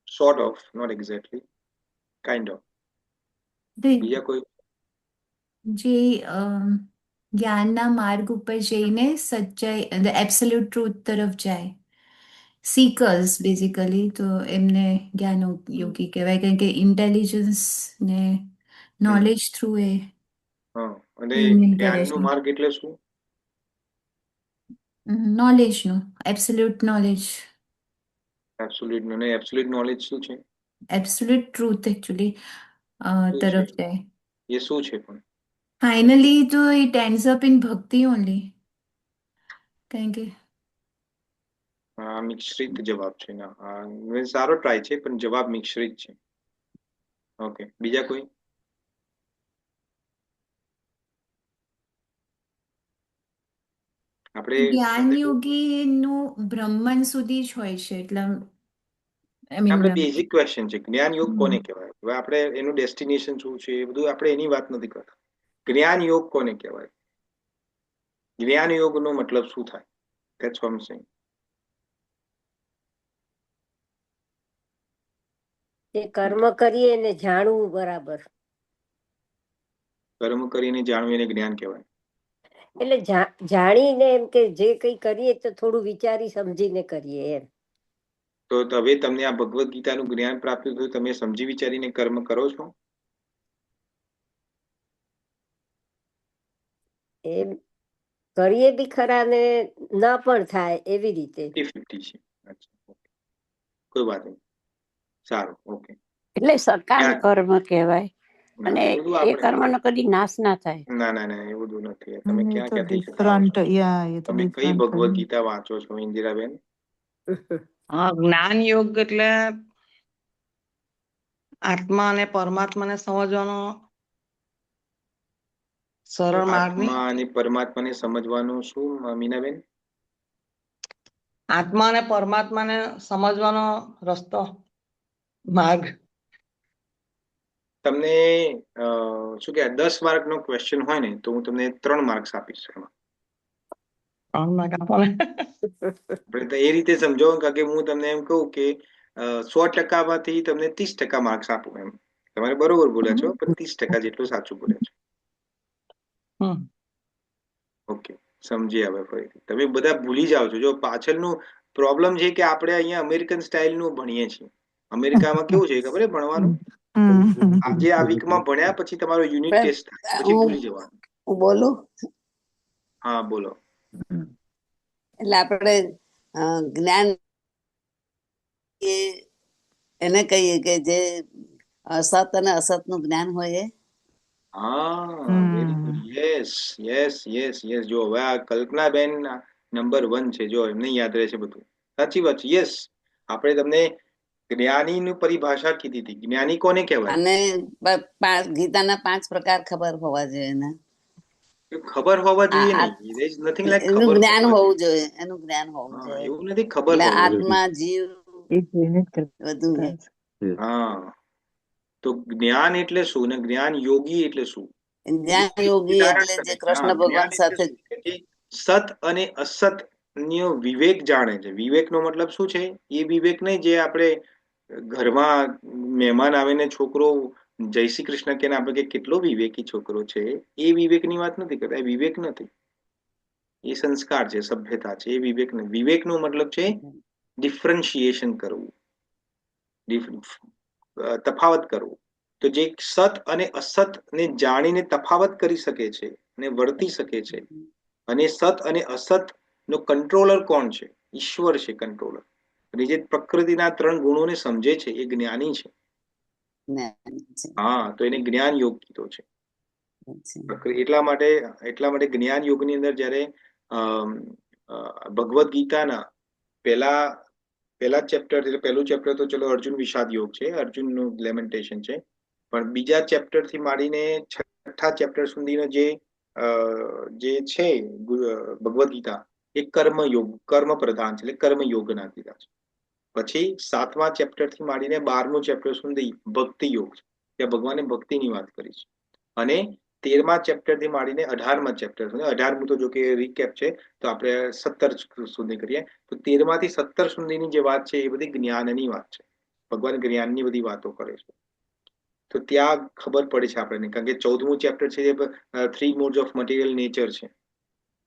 Sort of, not exactly, kind of. બીજા કોઈ? જે જ્ઞાનના માર્ગ ઉપર જઈને સચ્ચાઈ, એબ્સોલ્યુટ ટ્રુથ તરફ જાય, સીકર્સ બેઝિકલી, તો એમને જ્ઞાન યોગી કહેવાય, કારણ કે ઇન્ટેલિજન્સ ને નોલેજ થ્રુ એ અને જ્ઞાનનો માર્ગ એટલે શું? નોલેજનું, એબ્સોલ્યુટ નોલેજ. એબ્સોલ્યુટ અને એબ્સોલ્યુટ નોલેજ શું છે? એબ્સોલ્યુટ ટ્રુથ એકચ્યુઅલી તરફ જાય. એ શું છે પણ? ફાઇનલી તો ઇટ એન્ડ્સ અપ ઇન ભક્તિ ઓનલી. કારણ કે મિશ્રિત જવાબ છે ના. સારો ટ્રાય છે પણ જવાબ મિશ્રિત છે. ઓકે, બીજા કોઈ? આપણે જ્ઞાન યોગી નું બ્રહ્મન સુધી જ હોય છે, એટલે આપણે બેઝિક ક્વેશ્ચન છે, જ્ઞાન યોગ કોને કહેવાય? હવે આપણે એનું ડેસ્ટિનેશન શું છે એ બધું આપણે એની વાત નથી કરતા. જ્ઞાન યોગ કોને કહેવાય? જ્ઞાન યોગનો મતલબ શું થાય? That's what I'm saying. તે કર્મ કરીએ ને જાણવું બરાબર. કર્મ કરીને જાણવું એને જ્ઞાન કહેવાય. એટલે જાણીને એમ કે જે કઈ કરીએ તો થોડું વિચારી સમજીને કરીએ એમ. તો હવે તમને આ ભગવદ્ ગીતાનું જ્ઞાન પ્રાપ્ત થયું, તમે સમજી વિચારીને કર્મ કરો છો? એમ કરીએ બી ખરા ને ના પણ થાય એવી રીતે. 50-50 છે. કોઈ વાત નહીં, સારું, ઓકે. એટલે સકામ કર્મ કહેવાય અને એ કર્મનો કદી નાશ ના થાય. ના એ બધું નથી. તમે ક્યાંથી તમે કઈ ભગવદ્ ગીતા વાંચો છો ઇન્દિરાબેન? જ્ઞાન યોગ એટલે આત્મા અને પરમાત્માને સમજવાનો સરળ માર્ગ. આત્મા અને પરમાત્માને સમજવાનો શું મીનાબેન? આત્મા અને પરમાત્માને સમજવાનો રસ્તો, માર્ગ. તમને શું કે 10 માર્કનો ક્વેશ્ચન હોય ને તો હું તમને 3 માર્ક્સ આપીશ. આપણે એ રીતે સમજો કે હું તમને એમ કહું કે 100%માંથી તમને 30% માર્ક્સ આપું એમ. તમારે બરોબર બોલ્યા છો પણ 30% જેટલું સાચું બોલ્યા છો. ઓકે, સમજી હવે ફરીથી. તમે બધા ભૂલી જાઓ છો. જો પાછળનું પ્રોબ્લેમ છે કે આપણે અહીંયા અમેરિકન સ્ટાઇલનું ભણીએ છીએ. અમેરિકામાં કેવું છે ખબર છે ભણવાનું? આજે આ વીકમાં ભણ્યા પછી તમારો યુનિટ ટેસ્ટ થાય પછી ભૂલી જવાનું. બોલો. હા બોલો. એટલે આપણે જ્ઞાન એને કહીએ કે જે અસત અને અસત નું જ્ઞાન હોય. Very good. યસ. જો હવે આ કલ્પનાબેન નંબર 1 છે. જો એમને યાદ રહે છે બધું. સાચી વાત છે. યસ, આપણે તમને જ્ઞાનીની પરિભાષા કીધી હતી. જ્ઞાની કોને કહેવાય? અને ગીતાના 5 પ્રકાર ખબર હોવા જોઈએ ને. ખબર હોવા જોઈએ નહીં. નથિંગ લાઈક ખબર. જ્ઞાન હોવું જોઈએ. એનું જ્ઞાન હોવું જોઈએ. એવું નથી, ખબર. આત્મા, જીવ બધું. હા, તો જ્ઞાન એટલે શું ને જ્ઞાન યોગી એટલે શું? જ્ઞાન યોગી એટલે જે કૃષ્ણ ભગવાન સાથે સત અને અસત અન્ય વિવેક જાણે છે. વિવેકનો મતલબ શું છે? એ વિવેક નહીં જે આપણે ઘરમાં મહેમાન આવે ને છોકરો જય શ્રી કૃષ્ણ કે આપણે કે કેટલો વિવેકી છોકરો છે, એ વિવેકની વાત નથી કરતા. એ વિવેક નથી, એ સંસ્કાર છે, સભ્યતા છે. એ વિવેક નથી. વિવેકનો મતલબ છે ડિફરન્શિએશન કરવું, તફાવત કરવું. તો જે સત અને અસત ને જાણીને તફાવત કરી શકે છે અને વર્તી શકે છે, અને સત અને અસત નો કંટ્રોલર કોણ છે? ઈશ્વર છે કંટ્રોલર. અને જે પ્રકૃતિના 3 ગુણોને સમજે છે એ જ્ઞાની છે. હા, તો એને જ્ઞાન યોગ કીધો છે. એટલા માટે જ્ઞાન યોગની અંદર જયારે ભગવદ્ ગીતાના પહેલા ચેપ્ટર, એટલે પહેલું ચેપ્ટર તો ચલો અર્જુન વિષાદ યોગ છે, અર્જુનનું લેમેન્ટેશન છે. પણ બીજા ચેપ્ટર થી માંડીને 6થા ચેપ્ટર સુધીનો જે છે ભગવદ્ ગીતા, એ કર્મયોગ, કર્મ પ્રધાન છે, એટલે કર્મયોગના કીધા છે. પછી 7મા ચેપ્ટર થી માંડીને 12મું ચેપ્ટર સુધી ભક્તિ યોગ છે, ત્યાં ભગવાને ભક્તિની વાત કરી છે. અને 13મા ચેપ્ટર થી માંડીને 18મા ચેપ્ટર સુધી, 18મું તો જો કે રીકેપ છે, તો આપણે 17 સુધી કરીએ, તો 13માંથી 17 સુધીની જે વાત છે એ બધી જ્ઞાનની વાત છે. ભગવાન જ્ઞાનની બધી વાતો કરે છે. તો ત્યાં ખબર પડે છે આપણને, કારણ કે 14મું ચેપ્ટર છે એ 3 મોડ્સ ઓફ મટીરિયલ નેચર છે.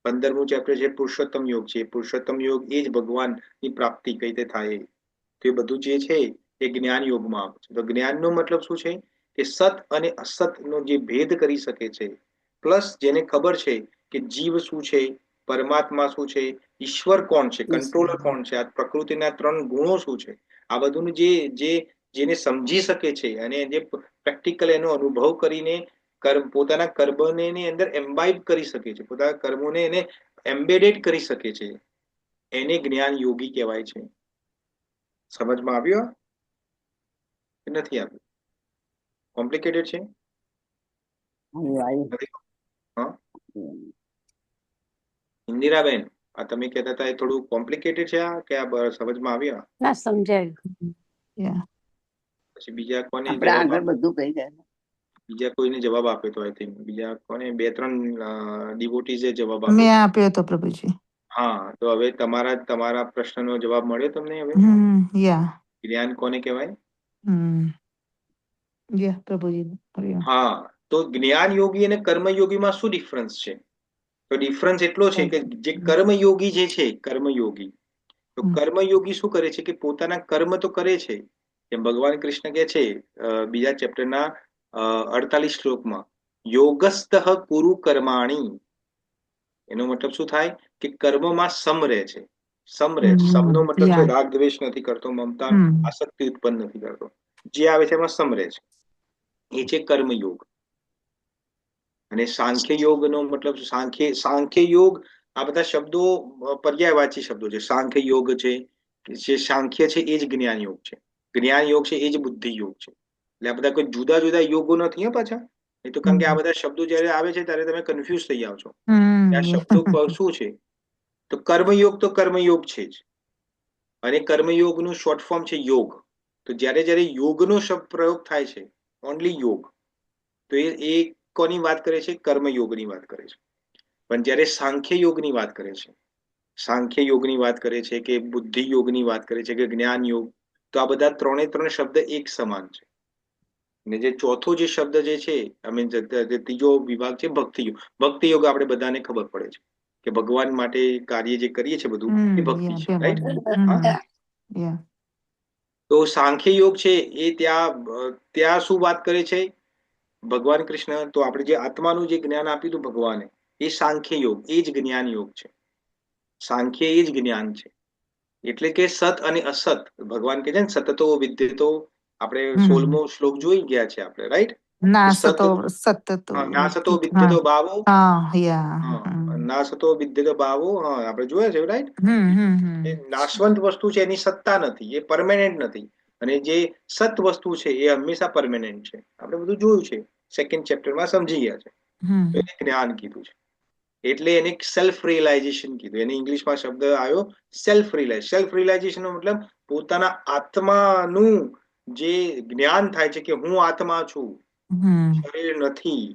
15મું ચેપ્ટર છે પુરુષોત્તમ યોગ છે. પુરુષોત્તમ યોગ એ જ ભગવાનની પ્રાપ્તિ કઈ રીતે થાય. તો એ બધું જે છે એ જ્ઞાન યોગમાં આવે છે. તો જ્ઞાનનો મતલબ શું છે? કે સત અને અસતનો જે ભેદ કરી શકે છે, પ્લસ જેને ખબર છે કે જીવ શું છે, પરમાત્મા શું છે, ઈશ્વર કોણ છે, કંટ્રોલર કોણ છે, આ પ્રકૃતિના 3 ગુણો શું છે, આ બધું જેને સમજી શકે છે અને જે પ્રેક્ટિકલ એનો અનુભવ કરીને પોતાના કર્મને અંદર એમ્બાઇબ કરી શકે છે, પોતાના કર્મોને એને એમ્બેડેડ કરી શકે છે, એને જ્ઞાન યોગી કહેવાય છે. સમજમાં આવ્યું કે નથી આવ્યું? કોમ્પ્લિકેટેડ છે? ઇન્દિરાબેન, આ તમે કહેતા હતા એ થોડું કોમ્પ્લિકેટેડ છે કે આ સમજમાં આવ્યા? ના, સમજાયું. પછી બીજા કોને આપણે આગળ બધું કહી ગયા? બીજા કોઈને જવાબ આપ્યો તો આઈ થિંક બીજા કોને 2-3 ડિવોટીઝે જવાબ મેં આપ્યો. આપ્યો હતો પ્રભુજી. હા, તો હવે તમારા પ્રશ્નનો જવાબ મળ્યો તમને? હવે જ્ઞાન કોને કહેવાય? પ્રભુજી. હા, તો જ્ઞાન યોગી અને કર્મયોગીમાં શું ડિફરન્સ છે? તો ડિફરન્સ એટલો છે કે જે કર્મયોગી જે છે, કર્મયોગી, તો કર્મયોગી શું કરે છે કે પોતાના કર્મ તો કરે છે, જેમ ભગવાન કૃષ્ણ કહે છે બીજા ચેપ્ટરના 48 શ્લોકમાં, યોગસ્થ કુરુ કર્માણી. એનો મતલબ શું થાય કે કર્મમાં સમ રહે છે. સમનો મતલબ છે રાગ દ્વેષ નથી કરતો, મમતા આસક્તિ ઉત્પન્ન નથી કરતો, જે આવે છે એમાં સમ રહે છે, એ છે કર્મયોગ. અને સાંખ્ય યોગનો મતલબ સાંખ્ય યોગ, આ બધા શબ્દો પર્યાયવાચી શબ્દો છે. સાંખ્ય યોગ છે, જે સાંખ્ય છે એ જ જ્ઞાન યોગ છે, જ્ઞાન યોગ છે એ જ બુદ્ધિ યોગ છે. એટલે આ બધા કોઈ જુદા જુદા યોગો નથી પાછા. એ તો કારણ કે આ બધા શબ્દો જયારે આવે છે ત્યારે તમે કન્ફ્યુઝ થઈ જાવ છો આ શબ્દો શું છે. તો કર્મયોગ છે જ, અને કર્મયોગનું શોર્ટ ફોર્મ છે યોગ. તો જ્યારે યોગનો શબ્દ પ્રયોગ થાય છે, ઓનલી યોગ, તો એ કોની વાત કરે છે? કર્મયોગની વાત કરે છે. પણ જ્યારે સાંખ્ય યોગની વાત કરે છે, સાંખ્ય યોગની વાત કરે છે કે બુદ્ધિ યોગની વાત કરે છે કે જ્ઞાન યોગ, તો આ બધા 3 શબ્દ એક સમાન છે. અને જે ચોથો જે શબ્દ જે છે, ત્રીજો વિભાગ છે ભક્તિ યોગ. ભક્તિ યોગ આપણે બધાને ખબર પડે છે કે ભગવાન માટે કાર્ય જે કરીએ છીએ બધું એ ભક્તિ છે, રાઈટ? તો સાંખ્ય યોગ છે એ ત્યાં શું વાત કરે છે ભગવાન કૃષ્ણ? તો આપણે જે આત્માનું જે જ્ઞાન આપ્યું હતું ભગવાને, એ સાંખ્ય યોગ, એ જ જ્ઞાન યોગ છે. સાંખ્ય એ જ જ્ઞાન છે. એટલે કે સત અને અસત, ભગવાન કહે છે ને સતતો વિદ્યતો, આપણે 16મો શ્લોક જોઈ ગયા છે આપણે, રાઈટ? ના સતો વિદ્યતો ભાવો, ના સતો વિદ્યતો ભાવો, આપણે જોયા છે, રાઈટ? એ નાશવંત વસ્તુ છે, એની સત્તા નથી, એ પરમેનન્ટ નથી. અને જે સત વસ્તુ છે એ હંમેશા પરમેનન્ટ છે. આપણે બધું જોયું છે, 2nd ચેપ્ટરમાં સમજી ગયા છે. એને જ્ઞાન કીધું છે. એટલે એને સેલ્ફ રિયલાઇઝેશન કીધું. એને ઇંગ્લિશમાં શબ્દ આવ્યો સેલ્ફ રિયલાઇઝેશન નો મતલબ પોતાના આત્માનું જે જ્ઞાન થાય છે કે હું આત્મા છું, શરીર નથી,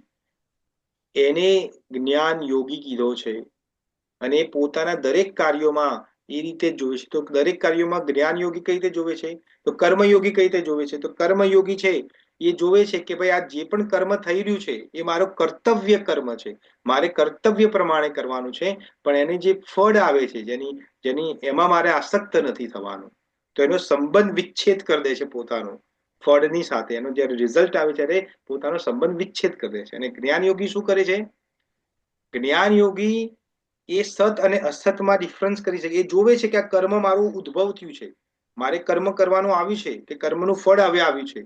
એને જ્ઞાન યોગી કીધો છે. અને એ પોતાના દરેક કાર્યોમાં એ રીતે જોવે છે. તો દરેક કાર્યોમાં જ્ઞાન યોગી કઈ રીતે જોવે છે, તો કર્મયોગી કઈ રીતે જોવે છે? તો કર્મયોગી છે એ જોવે છે કે ભાઈ આ જે પણ કર્મ થઈ રહ્યું છે એ મારો કર્તવ્ય કર્મ છે, મારે કર્તવ્ય પ્રમાણે કરવાનું છે, પણ એની જે ફળ આવે છે જેની એમાં મારે આસક્ત નથી થવાનું. તો એનો સંબંધ વિચ્છેદ કરી દે છે પોતાનો ફળની સાથે. એનો જયારે રિઝલ્ટ આવે ત્યારે પોતાનો સંબંધ વિચ્છેદ કરી દે છે. અને જ્ઞાન યોગી શું કરે છે? જ્ઞાન યોગી એ સત અને અસતમાં ડિફરન્સ કરી શકે. એ જોવે છે કે આ કર્મ મારું ઉદ્ભવ થયું છે, મારે કર્મ કરવાનું આવ્યું છે, કે કર્મનું ફળ હવે આવ્યું છે.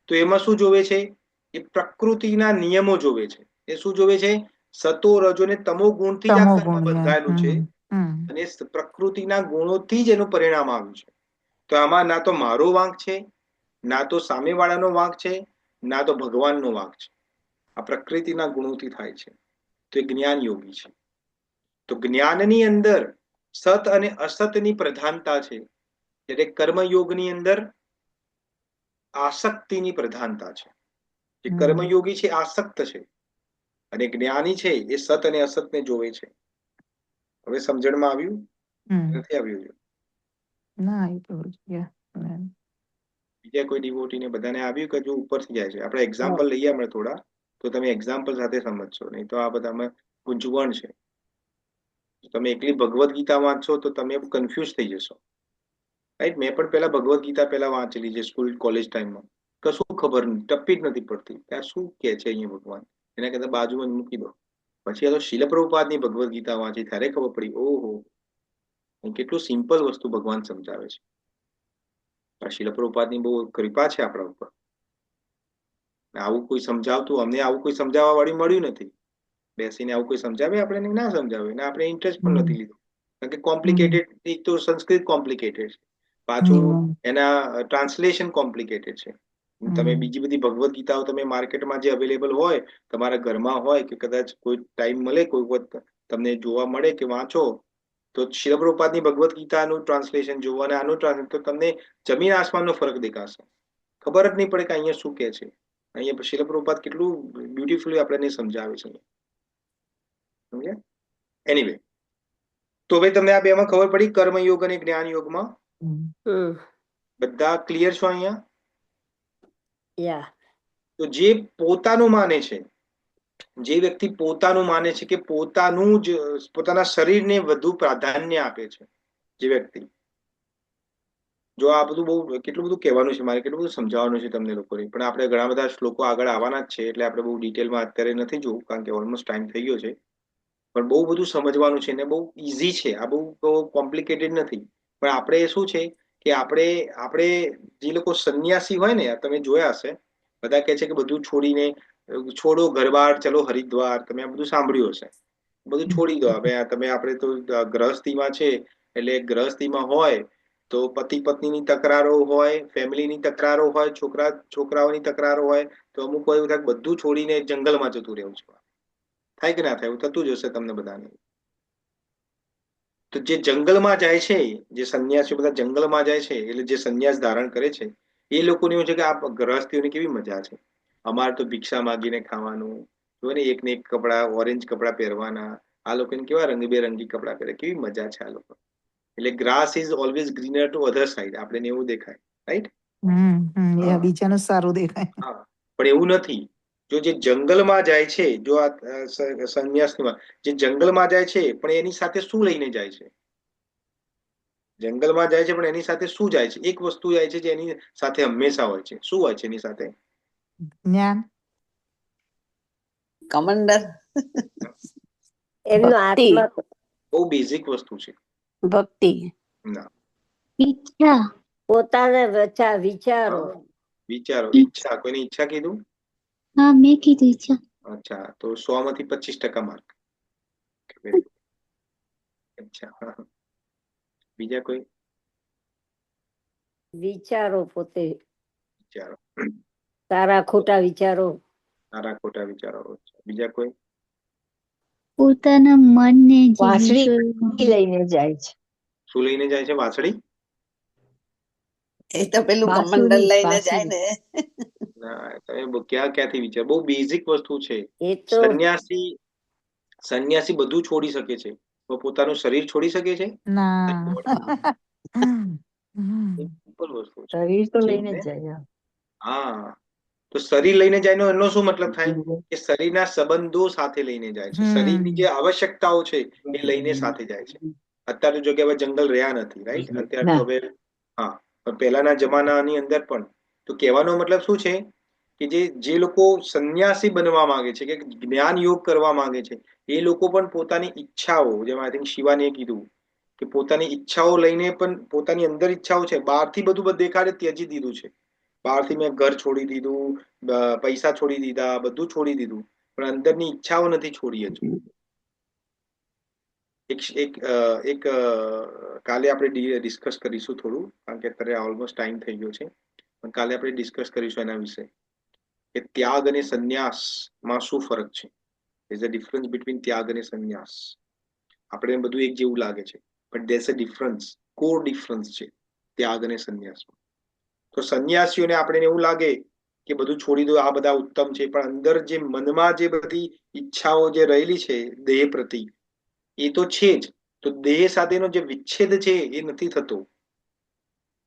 તો એમાં શું જોવે છે? એ પ્રકૃતિના નિયમો જોવે છે. એ શું જોવે છે? સતો રજો ને તમો ગુણથી જ આ તમો કર્મ ગુણ્ય. બંધાયેલું છે અને પ્રકૃતિના ગુણોથી જ એનું પરિણામ આવ્યું છે. તો આમાં ના તો મારો વાંક છે, ના તો સામેવાળાનો વાંક છે, ના તો ભગવાનનો વાંક છે. આ પ્રકૃતિના ગુણોથી થાય છે. તો એ જ્ઞાન યોગી છે. તો જ્ઞાનની અંદર સત અને અસતની પ્રધાનતા છે, જ્યારે કર્મયોગની અંદર આસક્તિની પ્રધાનતા છે. જે કર્મયોગી છે આસક્ત છે અને જ્ઞાની છે એ સત અને અસતને જોવે છે. હવે સમજણમાં આવ્યું? નથી આવ્યું? ના, એ તો બીજા કોઈ ડિવોટીને બધાને આવ્યું કે જો ઉપરથી જાય છે? આપણે એક્ઝામ્પલ લઈએ આપણે થોડા, તો તમે એક્ઝામ્પલ સાથે સમજશો, નહીં તો આ બધામાં ગુંચવણ છે. તમે એકલી ભગવદ્ ગીતા વાંચશો તો તમે કન્ફ્યુઝ થઈ જશો, રાઈટ? મેં પણ પેલા ભગવદ્ ગીતા પેલા વાંચેલી છે સ્કૂલ કોલેજ ટાઈમમાં. કશું ખબર નહીં, ટપ્પી જ નથી પડતી કે આ શું કે છે અહીંયા ભગવાન. એના કરતા બાજુમાં જ મૂકી દો. પછી આ તો શીલ પ્રભુપાદની ભગવદ્ ગીતા વાંચી ત્યારે ખબર પડી, ઓહો કેટલું સિમ્પલ વસ્તુ ભગવાન સમજાવે છે. આ શીલ પ્રભુપાદની બહુ કૃપા છે આપણા ઉપર. આવું કોઈ સમજાવતું, અમને આવું કોઈ સમજાવવા વાળી મળ્યું નથી. બેસીને આવું કોઈ સમજાવે આપણે ના સમજાવે, ને આપણે ઇન્ટરેસ્ટ પણ નથી લીધો. કારણ કે કોમ્પ્લિકેટેડ, એક તો સંસ્કૃત કોમ્પ્લિકેટેડ છે, પાછું એના ટ્રાન્સલેશન કોમ્પ્લિકેટેડ છે. તમે બીજી બધી ભગવદ્ ગીતાઓ તમે માર્કેટમાં જે અવેલેબલ હોય, તમારા ઘરમાં હોય, કે કદાચ કોઈ ટાઈમ મળે, કોઈ વખત તમને જોવા મળે કે વાંચો, તો શીલ પ્રભુપાદની ભગવદ્ ગીતાનું ટ્રાન્સલેશન જોવો અને આનું ટ્રાન્સલેશન, તો તમને જમીન આસમાનનો ફરક દેખાશે. ખબર જ નહીં પડે કે અહીંયા શું કે છે. અહીંયા શીલ પ્રભુપાદ કેટલું બ્યુટીફુલી આપણને સમજાવે છે. સમજ્યા? એનીવે, તો હવે તમને આ બેમાં ખબર પડી, કર્મયોગ અને જ્ઞાન યોગમાં બધા ક્લિયર છો અહીંયા? તો જે પોતાનું માને છે, જે વ્યક્તિ પોતાનું માને છે કે પોતાનું જ પોતાના શરીરને વધુ પ્રાધાન્ય આપે છે, જે વ્યક્તિ, જો આ બધું બહુ કેટલું બધું કહેવાનું છે મારે, કેટલું બધું સમજાવવાનું છે તમને લોકોને, પણ આપણે ઘણા બધા શ્લોકો આગળ આવવાના જ છે, એટલે આપણે બહુ ડિટેલમાં અત્યારે નથી જોવું, કારણ કે ઓલમોસ્ટ ટાઈમ થઈ ગયો છે. પણ બહુ બધું સમજવાનું છે ને બહુ ઈઝી છે, આ બહુ કોમ્પ્લિકેટેડ નથી. પણ આપણે શું છે કે આપણે જે લોકો સંન્યાસી હોય ને, તમે જોયા હશે, બધા કહે છે કે બધું છોડીને છોડો ઘરબાર, ચલો હરિદ્વાર. તમે આ બધું સાંભળ્યું હશે. બધું છોડી દો. હવે તમે આપણે તો ગ્રહસ્થીમાં છે, એટલે ગ્રહસ્થીમાં હોય તો પતિ પત્નીની તકરારો હોય, ફેમિલીની તકરારો હોય, છોકરાઓની તકરારો હોય, તો અમુક એવું થાય બધું છોડીને જંગલમાં જતું રહેવું છે. થાય કે ના થાય? એવું થતું જ હશે તમને બધાને. તો જે જંગલમાં જાય છે, જે સંન્યાસીઓ બધા જંગલમાં જાય છે, એટલે જે સંન્યાસ ધારણ કરે છે, એ લોકોને એવું છે કે આ ગ્રહસ્થીઓની કેવી મજા છે, અમારે તો ભિક્ષા માગીને ખાવાનું, જો ને એક ને એક કપડા, ઓરેન્જ કપડા પહેરવાના, આ લોકોને કેવા રંગબેરંગી કપડા પહેરે, કેવી મજા છે આ લોકો. એટલે grass is always greener to other side, આપણે એવું દેખાય, રાઈટ? બીજાનું સારું દેખાય. હા, પણ એવું નથી. જો જે જંગલમાં જાય છે, જો આ સંન્યાસમાં જે જંગલમાં જાય છે, પણ એની સાથે શું લઈને જાય છે? જંગલમાં જાય છે પણ એની સાથે શું જાય છે? એક વસ્તુ જાય છે જે એની સાથે હંમેશા હોય છે. શું હોય છે એની સાથે? જ્ઞાન, કમંડર, એમનો ભક્તિ. આત્મા, બહુ બેઝિક વસ્તુ છે. ભક્તિ, ના, ઈચ્છા, પોતાના વિચારો. વિચારો, ઈચ્છા. કોઈની ઈચ્છા કીધું? હા મેં કીધું ઈચ્છા. અચ્છા, તો 100 માંથી 25% માર્ક. Very good. અચ્છા, બીજા કોઈ વિચારો, પોતે વિચારો? સારા ખોટા વિચારો. સારા ખોટા વિચારો. બીજા કોઈ? પોતાના મનને જે વાંસળી લઈને જાય છે. શું લઈને જાય છે? વાછડી? એ તો પેલું કમંડલ લઈને જાય ને. ના, તમે ક્યાંથી વિચાર? બહુ બેઝિક વસ્તુ છે. એ તો સંન્યાસી બધું છોડી શકે છે, તો પોતાનું શરીર છોડી શકે છે? ના. સિમ્પલ વસ્તુ છે. શરીર તો જે લઈને એને જ જાય. હા, તો શરીર લઈને જાય એનો શું મતલબ થાય કે શરીરના સંબંધો સાથે લઈને જાય છે, શરીરની જે આવશ્યકતાઓ છે એ લઈને સાથે જાય છે. અત્યારે જો કે હવે જંગલ રહ્યા નથી, રાઈટ? અત્યારે તો હવે હા, પણ પહેલાના જમાનાની અંદર પણ તો કહેવાનો મતલબ શું છે કે જે લોકો સંન્યાસી બનવા માંગે છે કે જ્ઞાન યોગ કરવા માંગે છે એ લોકો પણ પોતાની ઈચ્છાઓ, જેમ આઈ થિંક શિવાનીએ કીધું કે પોતાની ઈચ્છાઓ લઈને પણ પોતાની અંદર ઈચ્છાઓ છે, બહારથી બધું દેખાડે ત્યજી દીધું છે. બહારથી મેં ઘર છોડી દીધું, પૈસા છોડી દીધા, બધું છોડી દીધું, પણ અંદરની ઈચ્છાઓ નથી છોડી હજુ. એક કાલે આપણે ડિસ્કસ કરીશું થોડું, કારણ કે અત્યારે ઓલમોસ્ટ ટાઈમ થઈ ગયો છે, પણ કાલે આપણે ડિસ્કસ કરીશું એના વિશે કે ત્યાગ અને સંન્યાસમાં શું ફરક છે. ઇઝ અ ડિફરન્સ બિટવીન ત્યાગ અને સંન્યાસ. આપણે બધું એક જેવું લાગે છે, but there's a difference, core difference છે ત્યાગ અને સંન્યાસમાં. તો સંન્યાસીઓને આપણે એવું લાગે કે બધું છોડી દો, આ બધા ઉત્તમ છે, પણ અંદર જે મનમાં જે બધી ઈચ્છાઓ જે રહેલી છે દેહ પ્રતિ, એ તો છે જ. તો દેહ સાથેનો જે વિચ્છેદ છે એ નથી થતો.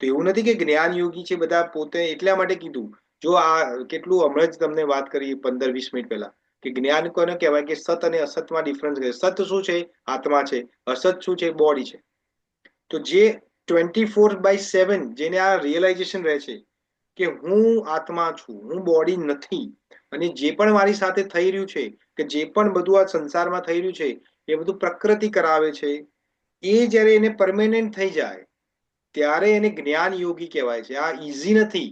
તો એવું નથી કે જ્ઞાન યોગી છે બધા પોતે એટલા માટે કીધું. જો આ કેટલું હમણાં જ તમને વાત કરી 15-20 મિનિટ પહેલા કે જ્ઞાન કોને કહેવાય કે સત અને અસતમાં ડિફરન્સ છે. સત શું છે? આત્મા છે. અસત શું છે? બોડી છે. તો જે 24/7 જેને આ રિયલાઇઝેશન રહે છે કે હું આત્મા છું, હું બોડી નથી, અને જે પણ મારી સાથે થઈ રહ્યું છે કે જે પણ બધું આ સંસારમાં થઈ રહ્યું છે એ બધું પ્રકૃતિ કરાવે છે, એ જ્યારે એને પરમેનન્ટ થઈ જાય ત્યારે એને જ્ઞાન યોગી કહેવાય છે. આ ઈઝી નથી.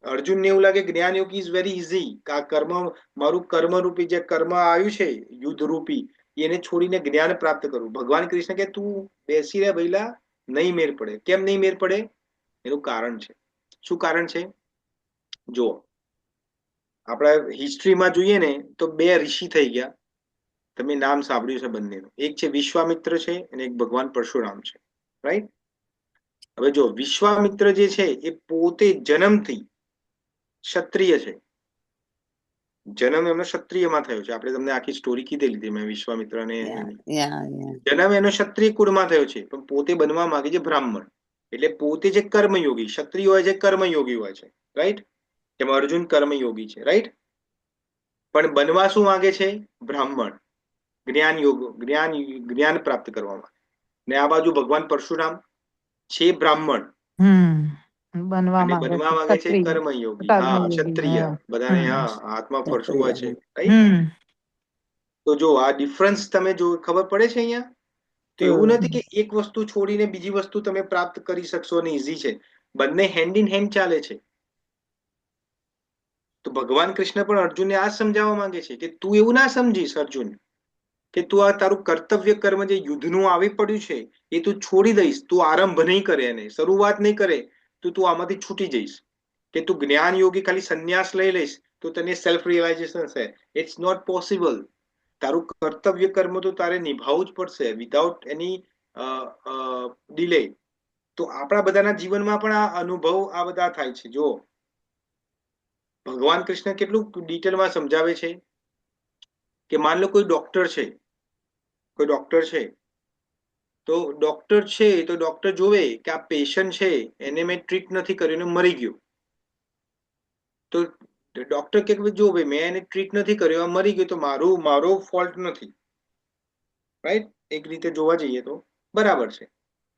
અર્જુનને એવું લાગે જ્ઞાન યોગી ઇઝ વેરી ઈઝી, કે આ કર્મ, મારું કર્મરૂપી જે કર્મ આવ્યું છે યુદ્ધ રૂપી, એને છોડીને જ્ઞાન પ્રાપ્ત કરવું. ભગવાન કૃષ્ણ કે તું બેસી રહે ભઈલા, નહીં મેર પડે. કેમ નહીં મેર પડે? એનું કારણ છે. શું કારણ છે? જો આપણા હિસ્ટ્રીમાં જોઈએ ને તો 2 ઋષિ થઈ ગયા. તમે નામ સાંભળ્યું છે બંનેનું. એક છે વિશ્વામિત્ર છે અને એક ભગવાન પરશુરામ છે, રાઈટ? હવે જો વિશ્વામિત્ર જે છે એ પોતે જન્મથી ક્ષત્રિય છે. જન્મ એમનો ક્ષત્રિયમાં થયો છે. આપણે તમને આખી સ્ટોરી કીધેલી હતી મેં વિશ્વામિત્ર અને જન્મ એનો ક્ષત્રિય કુળમાં થયો છે, પણ પોતે બનવા માંગે છે બ્રાહ્મણ. એટલે પોતે જે કર્મયોગી, ક્ષત્રિય હોય છે, કર્મયોગી હોય છે, રાઈટ? જેમ અર્જુન કર્મયોગી છે, રાઈટ? પણ બનવા શું માંગે છે? બ્રાહ્મણ. જ્ઞાન યોગ, જ્ઞાન પ્રાપ્ત કરવામાં. ને આ બાજુ ભગવાન પરશુરામ છે બ્રાહ્મણ અને બનવા માંગે છે કર્મયોગી. હા, ક્ષત્રિય. બધાને હા હાથમાં પરશુ હોય છે, રાઈટ? તો જો આ ડિફરન્સ તમે જો ખબર પડે છે અહીંયા. તો એવું નથી કે એક વસ્તુ છોડીને બીજી વસ્તુ તમે પ્રાપ્ત કરી શકશો અને ઈઝી છે. બંને હેન્ડ ઇન હેન્ડ ચાલે છે. તો ભગવાન કૃષ્ણ પણ અર્જુનને આ સમજાવવા માંગે છે કે તું એવું ના સમજીશ અર્જુન કે તું આ તારું કર્તવ્ય કર્મ જે યુદ્ધનું આવી પડ્યું છે એ તું છોડી દઈશ, તું આરંભ નહીં કરે, એને શરૂઆત નહીં કરે તો તું આમાંથી છૂટી જઈશ, કે તું જ્ઞાન યોગી ખાલી સંન્યાસ લઈ લઈશ તો તને સેલ્ફ રિયલાઇઝેશન છે. It's not possible. તારું કર્તવ્ય કર્મ તો તારે નિભાવવું જ પડશે વિધાઉટ એની ડિલે. તો આપણા બધાના જીવનમાં પણ આ અનુભવ આ બધા થાય છે. જો ભગવાન કૃષ્ણ કેટલું ડિટેલમાં સમજાવે છે કે માન લો કોઈ ડોક્ટર છે, તો ડોક્ટર છે તો ડોક્ટર જોવે કે આ પેશન્ટ છે એને મેં ટ્રીટ નથી કર્યું ને મરી ગયો, તો ડોક્ટર કે જો ભાઈ મેં એને ટ્રીટ નથી કર્યો, આ મરી ગયો તો મારો ફોલ્ટ નથી, રાઈટ? એક રીતે જોવા જઈએ તો બરાબર છે.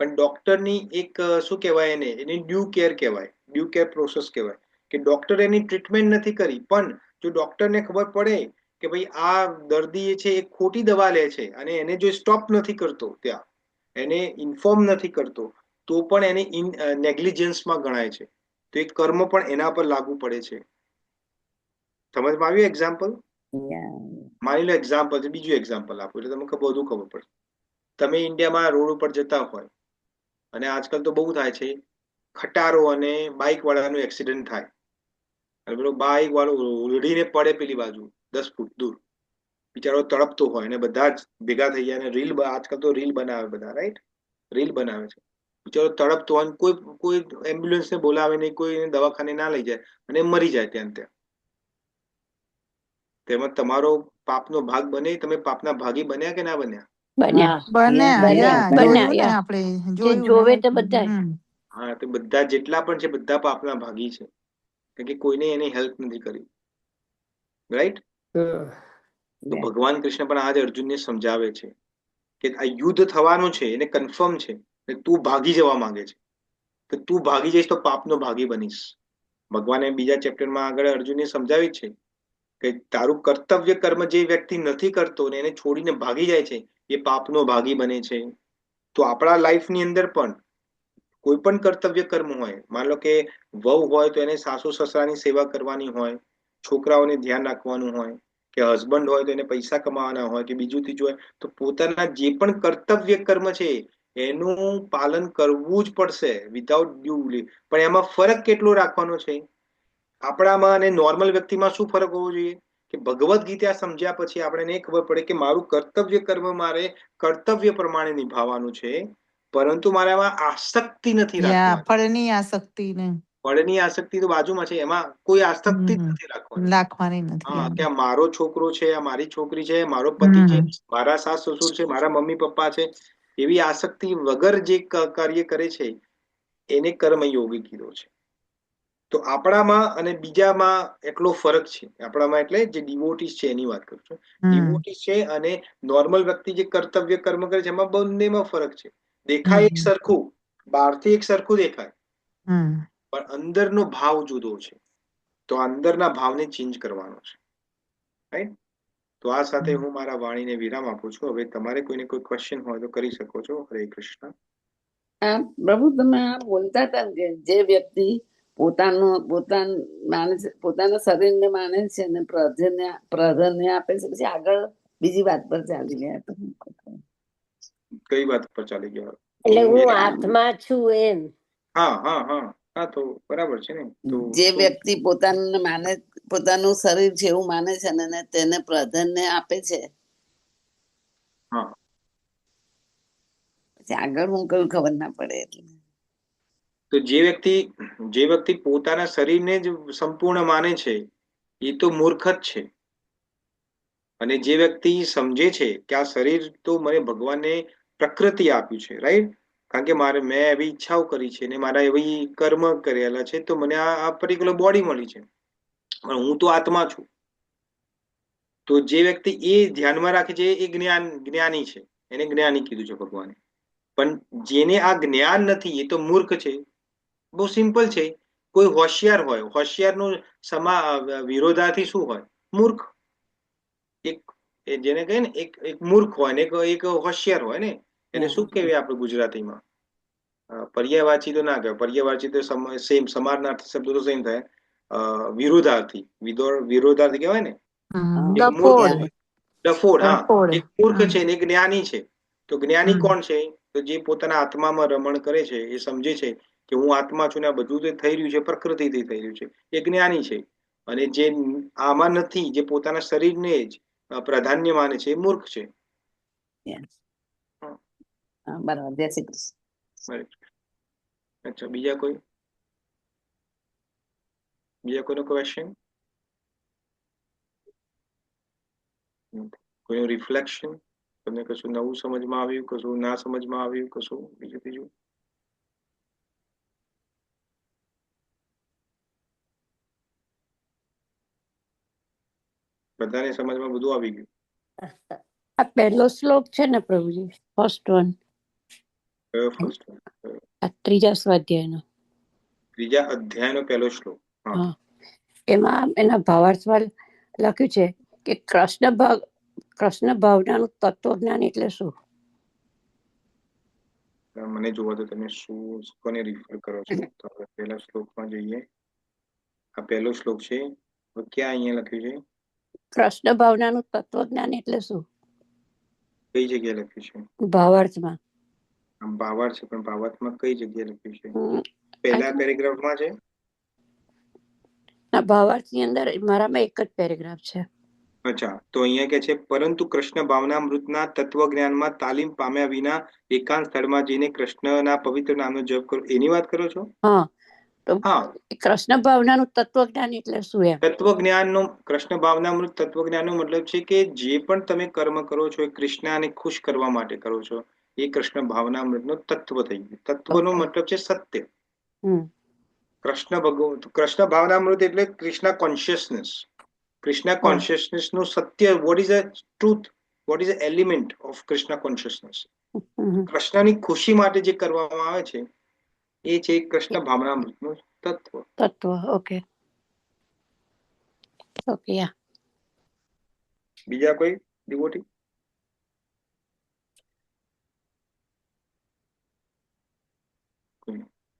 પણ ડોક્ટરની એક શું કહેવાય એની ડ્યુ કેર કહેવાય, ડ્યુ કેર પ્રોસેસ કહેવાય કે ડોક્ટર એની ટ્રીટમેન્ટ નથી કરી, પણ જો ડોક્ટરને ખબર પડે કે ભાઈ આ દર્દી છે એ ખોટી દવા લે છે અને એને જો સ્ટોપ નથી કરતો, ત્યાં એને ઇન્ફોર્મ નથી કરતો, તો પણ એને નેગ્લિજન્સમાં ગણાય છે. તો એ કર્મ પણ એના પર લાગુ પડે છે. સમજમાં આવ્યું એક્ઝામ્પલ? માની લો એક્ઝામ્પલ છે, બીજું એક્ઝામ્પલ આપો એટલે તમને બધું ખબર પડે. તમે ઇન્ડિયામાં રોડ ઉપર જતા હોય અને આજકાલ તો બહુ થાય છે, ખટારો અને બાઇક વાળાનું એક્સિડન્ટ થાય અને પેલો બાઇક વાળો ઉલડીને પડે પેલી બાજુ 10 ફૂટ દૂર, બિચારો તડપતો હોય અને બધા જ ભેગા થઈ જાય અને રીલ, આજકાલ તો રીલ બનાવે બધા, રાઈટ? રીલ બનાવે છે. બિચારો તડપતો હોય, કોઈ એમ્બ્યુલન્સને બોલાવે નહીં, કોઈ દવાખાને ના લઈ જાય અને મરી જાય ત્યાં. તેમાં તમારો પાપનો ભાગ બને, તમે પાપના ભાગી બન્યા કે ના બન્યા? બન્યા બન્યા બન્યા, જોયું ને યા. આપણે જે જોયું જોવે ને તે બધાય. હમ. હા, તો બધા જેટલા પણ છે બધા પાપના ભાગી છે, કારણ કે કોઈને એની હેલ્પ નથી કરી, રાઈટ? તો ભગવાન કૃષ્ણ પણ આજ અર્જુનને સમજાવે છે કે આ યુદ્ધ થવાનું છે, એને કન્ફર્મ છે, ને તું ભાગી જવા માંગે છે, તો તું ભાગી જઈશ તો પાપનો ભાગી બનીશ. ભગવાને બીજા ચેપ્ટરમાં આગળ અર્જુનને સમજાવી છે કે તારું કર્તવ્ય કર્મ જે વ્યક્તિ નથી કરતો ને એને છોડીને ભાગી જાય છે એ પાપનો ભાગી બને છે. તો આપણા લાઈફની અંદર પણ કોઈ પણ કર્તવ્ય કર્મ હોય, માન લો કે વહુ હોય તો એને સાસુ સસરાની સેવા કરવાની હોય, છોકરાઓને ધ્યાન રાખવાનું હોય, કે હસબન્ડ હોય તો એને પૈસા કમાવાના હોય, કે બીજું ત્રીજું હોય, તો પોતાના જે પણ કર્તવ્ય કર્મ છે એનું પાલન કરવું જ પડશે વિધાઉટ ડ્યુ. પણ એમાં ફરક કેટલો રાખવાનો છે આપણામાં અને નોર્મલ વ્યક્તિમાં? શું ફરક હોવો જોઈએ કે ભગવદ્ ગીતા સમજ્યા પછી આપણને ખબર પડે કે મારું કર્તવ્ય કર્મ મારે કર્તવ્ય પ્રમાણે નિભાવવાનું છે, પરંતુ મારામાં આસક્તિ નથી રાખવાની. ફળની આસક્તિ ને ફળની આસક્તિ તો બાજુમાં છે, એમાં કોઈ આસક્તિ જ નથી રાખવાની. રાખવાની નથી. હા, કે આ મારો છોકરો છે, આ મારી છોકરી છે, મારો પતિ છે, હમ મારા સાસ સસુર છે, મારા મમ્મી પપ્પા છે, એવી આસક્તિ વગર જે કાર્ય કરે છે એને કર્મયોગી કીધો છે. તો આપણામાં અને બીજામાં એટલો ફરક છે. આપણામાં એટલે જે ડિવોટીસ છે એની વાત કરું છું. ડિવોટીસ છે અને નોર્મલ વ્યક્તિ જે કર્તવ્ય કર્મ કરે છે એમાં બંનેમાં ફરક છે. દેખાય એક સરખું, બહારથી એક સરખું દેખાય, પણ અંદરનો ભાવ જુદો છે. તો અંદરના ભાવને ચેન્જ કરવાનો છે, રાઈટ? તો આ સાથે હું મારા વાણીને વિરામ આપું છું. હવે તમારે કોઈને કોઈ ક્વેશ્ચન હોય તો કરી શકો છો. હરે કૃષ્ણ. પ્રભુ, તમે આ બોલતા હતા કે જે વ્યક્તિ માને છે, પોતાના શરીરને માને છે અને પ્રાધાન્ય આપે છે, પછી આગળ બીજી વાત પર ચાલી ગયા તો કઈ વાત પર ચાલી ગયા? એટલે હું આત્મા છું એમ. હા હા હા હા, તો બરાબર છે ને. તો જે વ્યક્તિ પોતાનું શરીર છે એવું માને છે અને તેને પ્રાધાન્ય આપે છે, હા, પછી આગળ હું કયું ખબર ના પડે. એટલે તો જે વ્યક્તિ પોતાના શરીરને જ સંપૂર્ણ માને છે એ તો મૂર્ખ જ છે. અને જે વ્યક્તિ સમજે છે કે આ શરીર તો મને ભગવાને પ્રકૃતિ આપ્યું છે, રાઈટ? કારણ કે મેં એવી ઈચ્છાઓ કરી છે ને મારા એવી કર્મ કરેલા છે, તો મને આ પર્ટિક્યુલર બોડી મળી છે, પણ હું તો આત્મા છું. તો જે વ્યક્તિ એ ધ્યાનમાં રાખે છે એ જ્ઞાની છે, એને જ્ઞાની કીધું છે ભગવાને. પણ જેને આ જ્ઞાન નથી એ તો મૂર્ખ છે. બહુ સિમ્પલ છે. કોઈ હોશિયાર હોય, હોશિયારનું વિરોધાર્થી શું હોય? મૂર્ખ. જેને કહે ને એક મૂર્ખ હોય ને એક હોશિયાર હોય ને, એને શું કહેવાય આપણે ગુજરાતીમાં? પર્યાયવાચી તો ના કહેવાય, પર્યાયવાચી તો સેમ, સમાનાર્થી શબ્દો તો સેમ થાય. વિરોધાર્થી, વિરોધાર્થી કહેવાય ને. એક મૂર્ખ હોય, ડફોડ. હા, એક મૂર્ખ છે ને એક જ્ઞાની છે. તો જ્ઞાની કોણ છે? તો જે પોતાના આત્મામાં રમણ કરે છે, એ સમજે છે કે હું આત્મા છું ને આ બધું જે થઈ રહ્યું છે પ્રકૃતિથી થઈ રહ્યું છે, એ જ્ઞાની છે. અને જે આમાં નથી, જે પોતાના શરીરને જ પ્રાધાન્ય માને છે, એ મૂર્ખ છે. બરાબર. જય શ્રી કૃષ્ણ. અચ્છા, બીજા કોઈનો ક્વેશ્ચન? કોઈનું રિફ્લેક્શન? તમને કશું નવું સમજમાં આવ્યું, કશું ના સમજમાં આવ્યું, કશું બીજું ત્રીજું? બધાને સમજમાં બધું આવી ગયું? આ પહેલો શ્લોક છે ને પ્રભુજી, ફર્સ્ટ વન, આ ત્રીજા સ્વાધ્યાયનો, ત્રીજા અધ્યાયનો પહેલો શ્લોક. હા, એમાં એના ભાવાર્થમાં લખ્યું છે કે કૃષ્ણ ભાવનાનું તત્વજ્ઞાન એટલે શું? મને જોવા તો તમે કોને રિફર કરો છો? તો પહેલા શ્લોકમાં જઈએ. આ પહેલો શ્લોક છે. ક્યાં અહીંયા લખ્યું છે? કૃષ્ણ ભાવનાનું તત્વજ્ઞાન એટલે શું? કઈ જગ્યાએ લખ્યું છે? ભાવાર્થમાં. ભાવાર્થ છે, પણ ભાવાર્થમાં કઈ જગ્યાએ લખ્યું છે? પહેલા પેરેગ્રાફમાં છે? ભાવાર્થની અંદર મારામાં એક જ પેરેગ્રાફ છે. અચ્છા, તો અહીંયા કે છે પરંતુ કૃષ્ણ ભાવનામૃતના તત્વજ્ઞાનમાં તાલીમ પામ્યા વિના એકાંત સ્થળમાં જઈને કૃષ્ણના પવિત્ર નામનો જપ કરો, એની વાત કરો છો? હા, તો હા એ કૃષ્ણ ભાવનાનું તત્વજ્ઞાન એટલે શું એમ? તત્વજ્ઞાનનો કૃષ્ણ ભાવનામૃત તત્વજ્ઞાનનો મતલબ છે કે જે પણ તમે કર્મ કરો છો એ કૃષ્ણને ખુશ કરવા માટે કરો છો, એ કૃષ્ણ ભાવનામૃતનો તત્વ થઈ ગયું. તત્વનો Okay. મતલબ છે સત્ય. હમ કૃષ્ણ ભાવનામૃત એટલે કૃષ્ણ કોન્શિયસનેસ. કૃષ્ણ હા. કોન્શિયસનેસ નું સત્ય, what is a truth, what is a element of Krishna consciousness. Hmm. કૃષ્ણની ખુશી માટે જે કરવામાં આવે છે એ છે કૃષ્ણ ભાવનામૃતનું તત્વ. તત્વ. Okay okay. યા બીજા કોઈ ડિવોટી?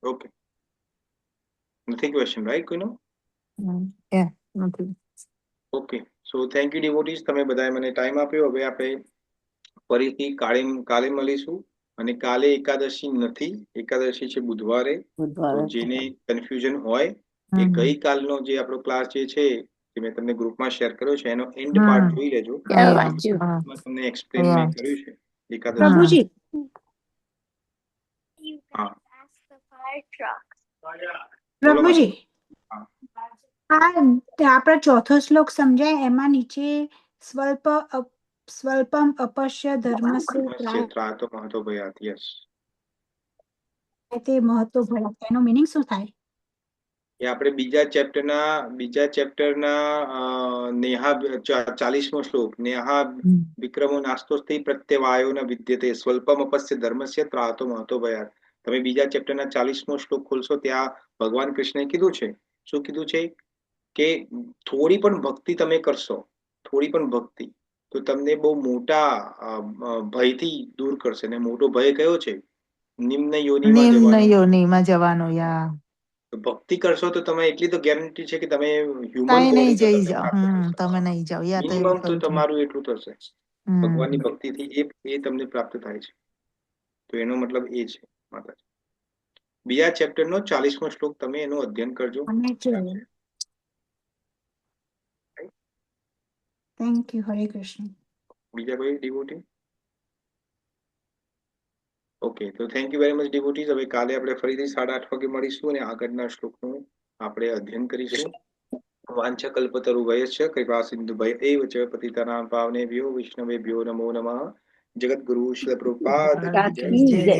ઓકે, નથી ક્વેશ્ચન રાઈટ કોઈનો? નથી. ઓકે, સો થેન્ક યુ ડિવોટીઝ, તમે બધાએ મને ટાઈમ આપ્યો. હવે આપણે ફરીથી કાલે મળીશું. અને કાલે એકાદશી નથી, એકાદશી છે બુધવારે. તો જેને કન્ફ્યુઝન હોય એ ગઈકાલનો જે આપણો ક્લાસ જે છે જે મેં તમને ગ્રુપમાં શેર કર્યો છે એનો એન્ડ પાર્ટ જોઈ લેજો. વાંચ્યું. એમાં તમને એક્સપ્લેન મેં કર્યું છે એકાદશી. પ્રભુજી, હા પ્રભુજી, હા. આપણો ચોથો શ્લોક સમજાય એમાં નીચે સ્વલ્પમ અપશ્ય ધર્મસ્ય ત્રાતો મહતો ભયાત. યસ, તે મહત્વ ભળાય, એનો મીનિંગ શું થાય? એ આપણે બીજા ચેપ્ટરના નેહા 40મો શ્લોક, નેહા વિક્રમો નાસ્તોસ્તિ પ્રત્યવાયો ન વિદ્યતે સ્વલ્પમ અપસ્ય ધર્મસ્ય ત્રાતો મહતો ભયાત. તમે બીજા ચેપ્ટરના 40મો શ્લોક ખોલશો, ત્યાં ભગવાન કૃષ્ણએ કીધું છે, શું કીધું છે કે થોડી પણ ભક્તિ તમે કરશો, થોડી પણ ભક્તિ, તો તમને બહુ મોટા ભયથી દૂર કરશે. ને મોટો ભય કયો છે? નિમ્ન યોનિમાં નિમ્ન જવાનો. યોનિમાં જવાનો. યા ભક્તિ કરશો તો તમે એટલી તો ગેરંટી છે કે તમે હ્યુમન કઈ નહીં બોડી તો જઈ તમને જાઓ. પ્રાપ્ત થશે. તમે નહીં જાઓ. યા તો એવું મિનિમમ તો કહું છું. તમારું એટલું થશે ભગવાનની ભક્તિથી, એ તમને પ્રાપ્ત થાય છે. તો એનો મતલબ એ છે માતાજી. બીજા ચેપ્ટરનો 40મો શ્લોક તમે એનું અધ્યયન કરજો. Thank you. હરે કૃષ્ણ. બીજા કોઈ ડિવોટી? ઓકે, તો થેન્ક યુ વેરી મચ ડિવોટીઝ. હવે કાલે આપણે ફરીથી 8:30 વાગે મળીશું અને આગળના શ્લોકનું આપણે અધ્યયન કરીશું. વાંછકલ્પતરુભયશ્ચ કૃપા સિંધુભય એવ ચ પતિતાનાં પાવનેભ્યો વૈષ્ણવેભ્યો નમો નમઃ. જગતગુરુ શ્રીલ પ્રભુપાદ કી જય.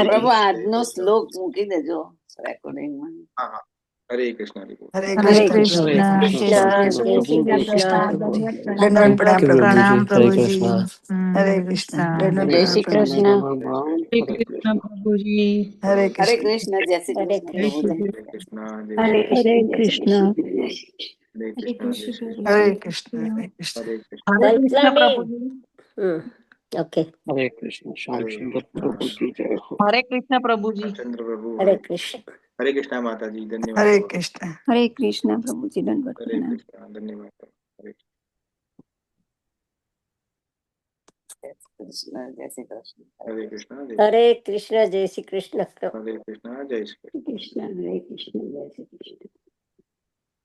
પ્રભુ આજનો શ્લોક મૂકી દેજો રેકોર્ડિંગમાં. હા હા, હરે કૃષ્ણ ડિવોટી. હરે હરે કૃષ્ણ. કૃષ્ણ. જય શ્રી કૃષ્ણ. જય શ્રી કૃષ્ણ. દંડવત પ્રણામ પ્રભુજી. હરે હરે કૃષ્ણ. કૃષ્ણ. જય શ્રી કૃષ્ણ. શ્રી કૃષ્ણ પ્રભુજી. હરે કૃષ્ણ. જય શ્રી હરે કૃષ્ણ જય શ્રી પ્રભુજી. હરે કૃષ્ણ, જય હરે શ્રી હરે કૃષ્ણ. કૃષ્ણ. હરે હરે કૃષ્ણ, જય કૃષ્ણ. શ્રી હરે કૃષ્ણ. કૃષ્ણ. હરે કૃષ્ણ. હરે કૃષ્ણ. હરે કૃષ્ણ કલ્પનાબેન. પ્રભુજી. ઓકે. હરે કૃષ્ણ. શ્યામ હરે સુંદર પ્રભુ કૃષ્ણ. કી જય હો. હરે કૃષ્ણ પ્રભુજી. ચંદ્ર પ્રભુ હરે કૃષ્ણ. હરે કૃષ્ણ માતાજી, ધન્યવાદ. હરે કૃષ્ણ. હરે કૃષ્ણ પ્રભુજી. દંડવત હરે પ્રણામ. કૃષ્ણ, ધન્યવાદ. હરે કૃષ્ણ. જય શ્રી કૃષ્ણ. હરે કૃષ્ણ, જય હરે કૃષ્ણ. જય શ્રી કૃષ્ણ. હરે કૃષ્ણ, જય શ્રી કૃષ્ણ. કૃષ્ણ. હરે કૃષ્ણ. જય શ્રી કૃષ્ણ.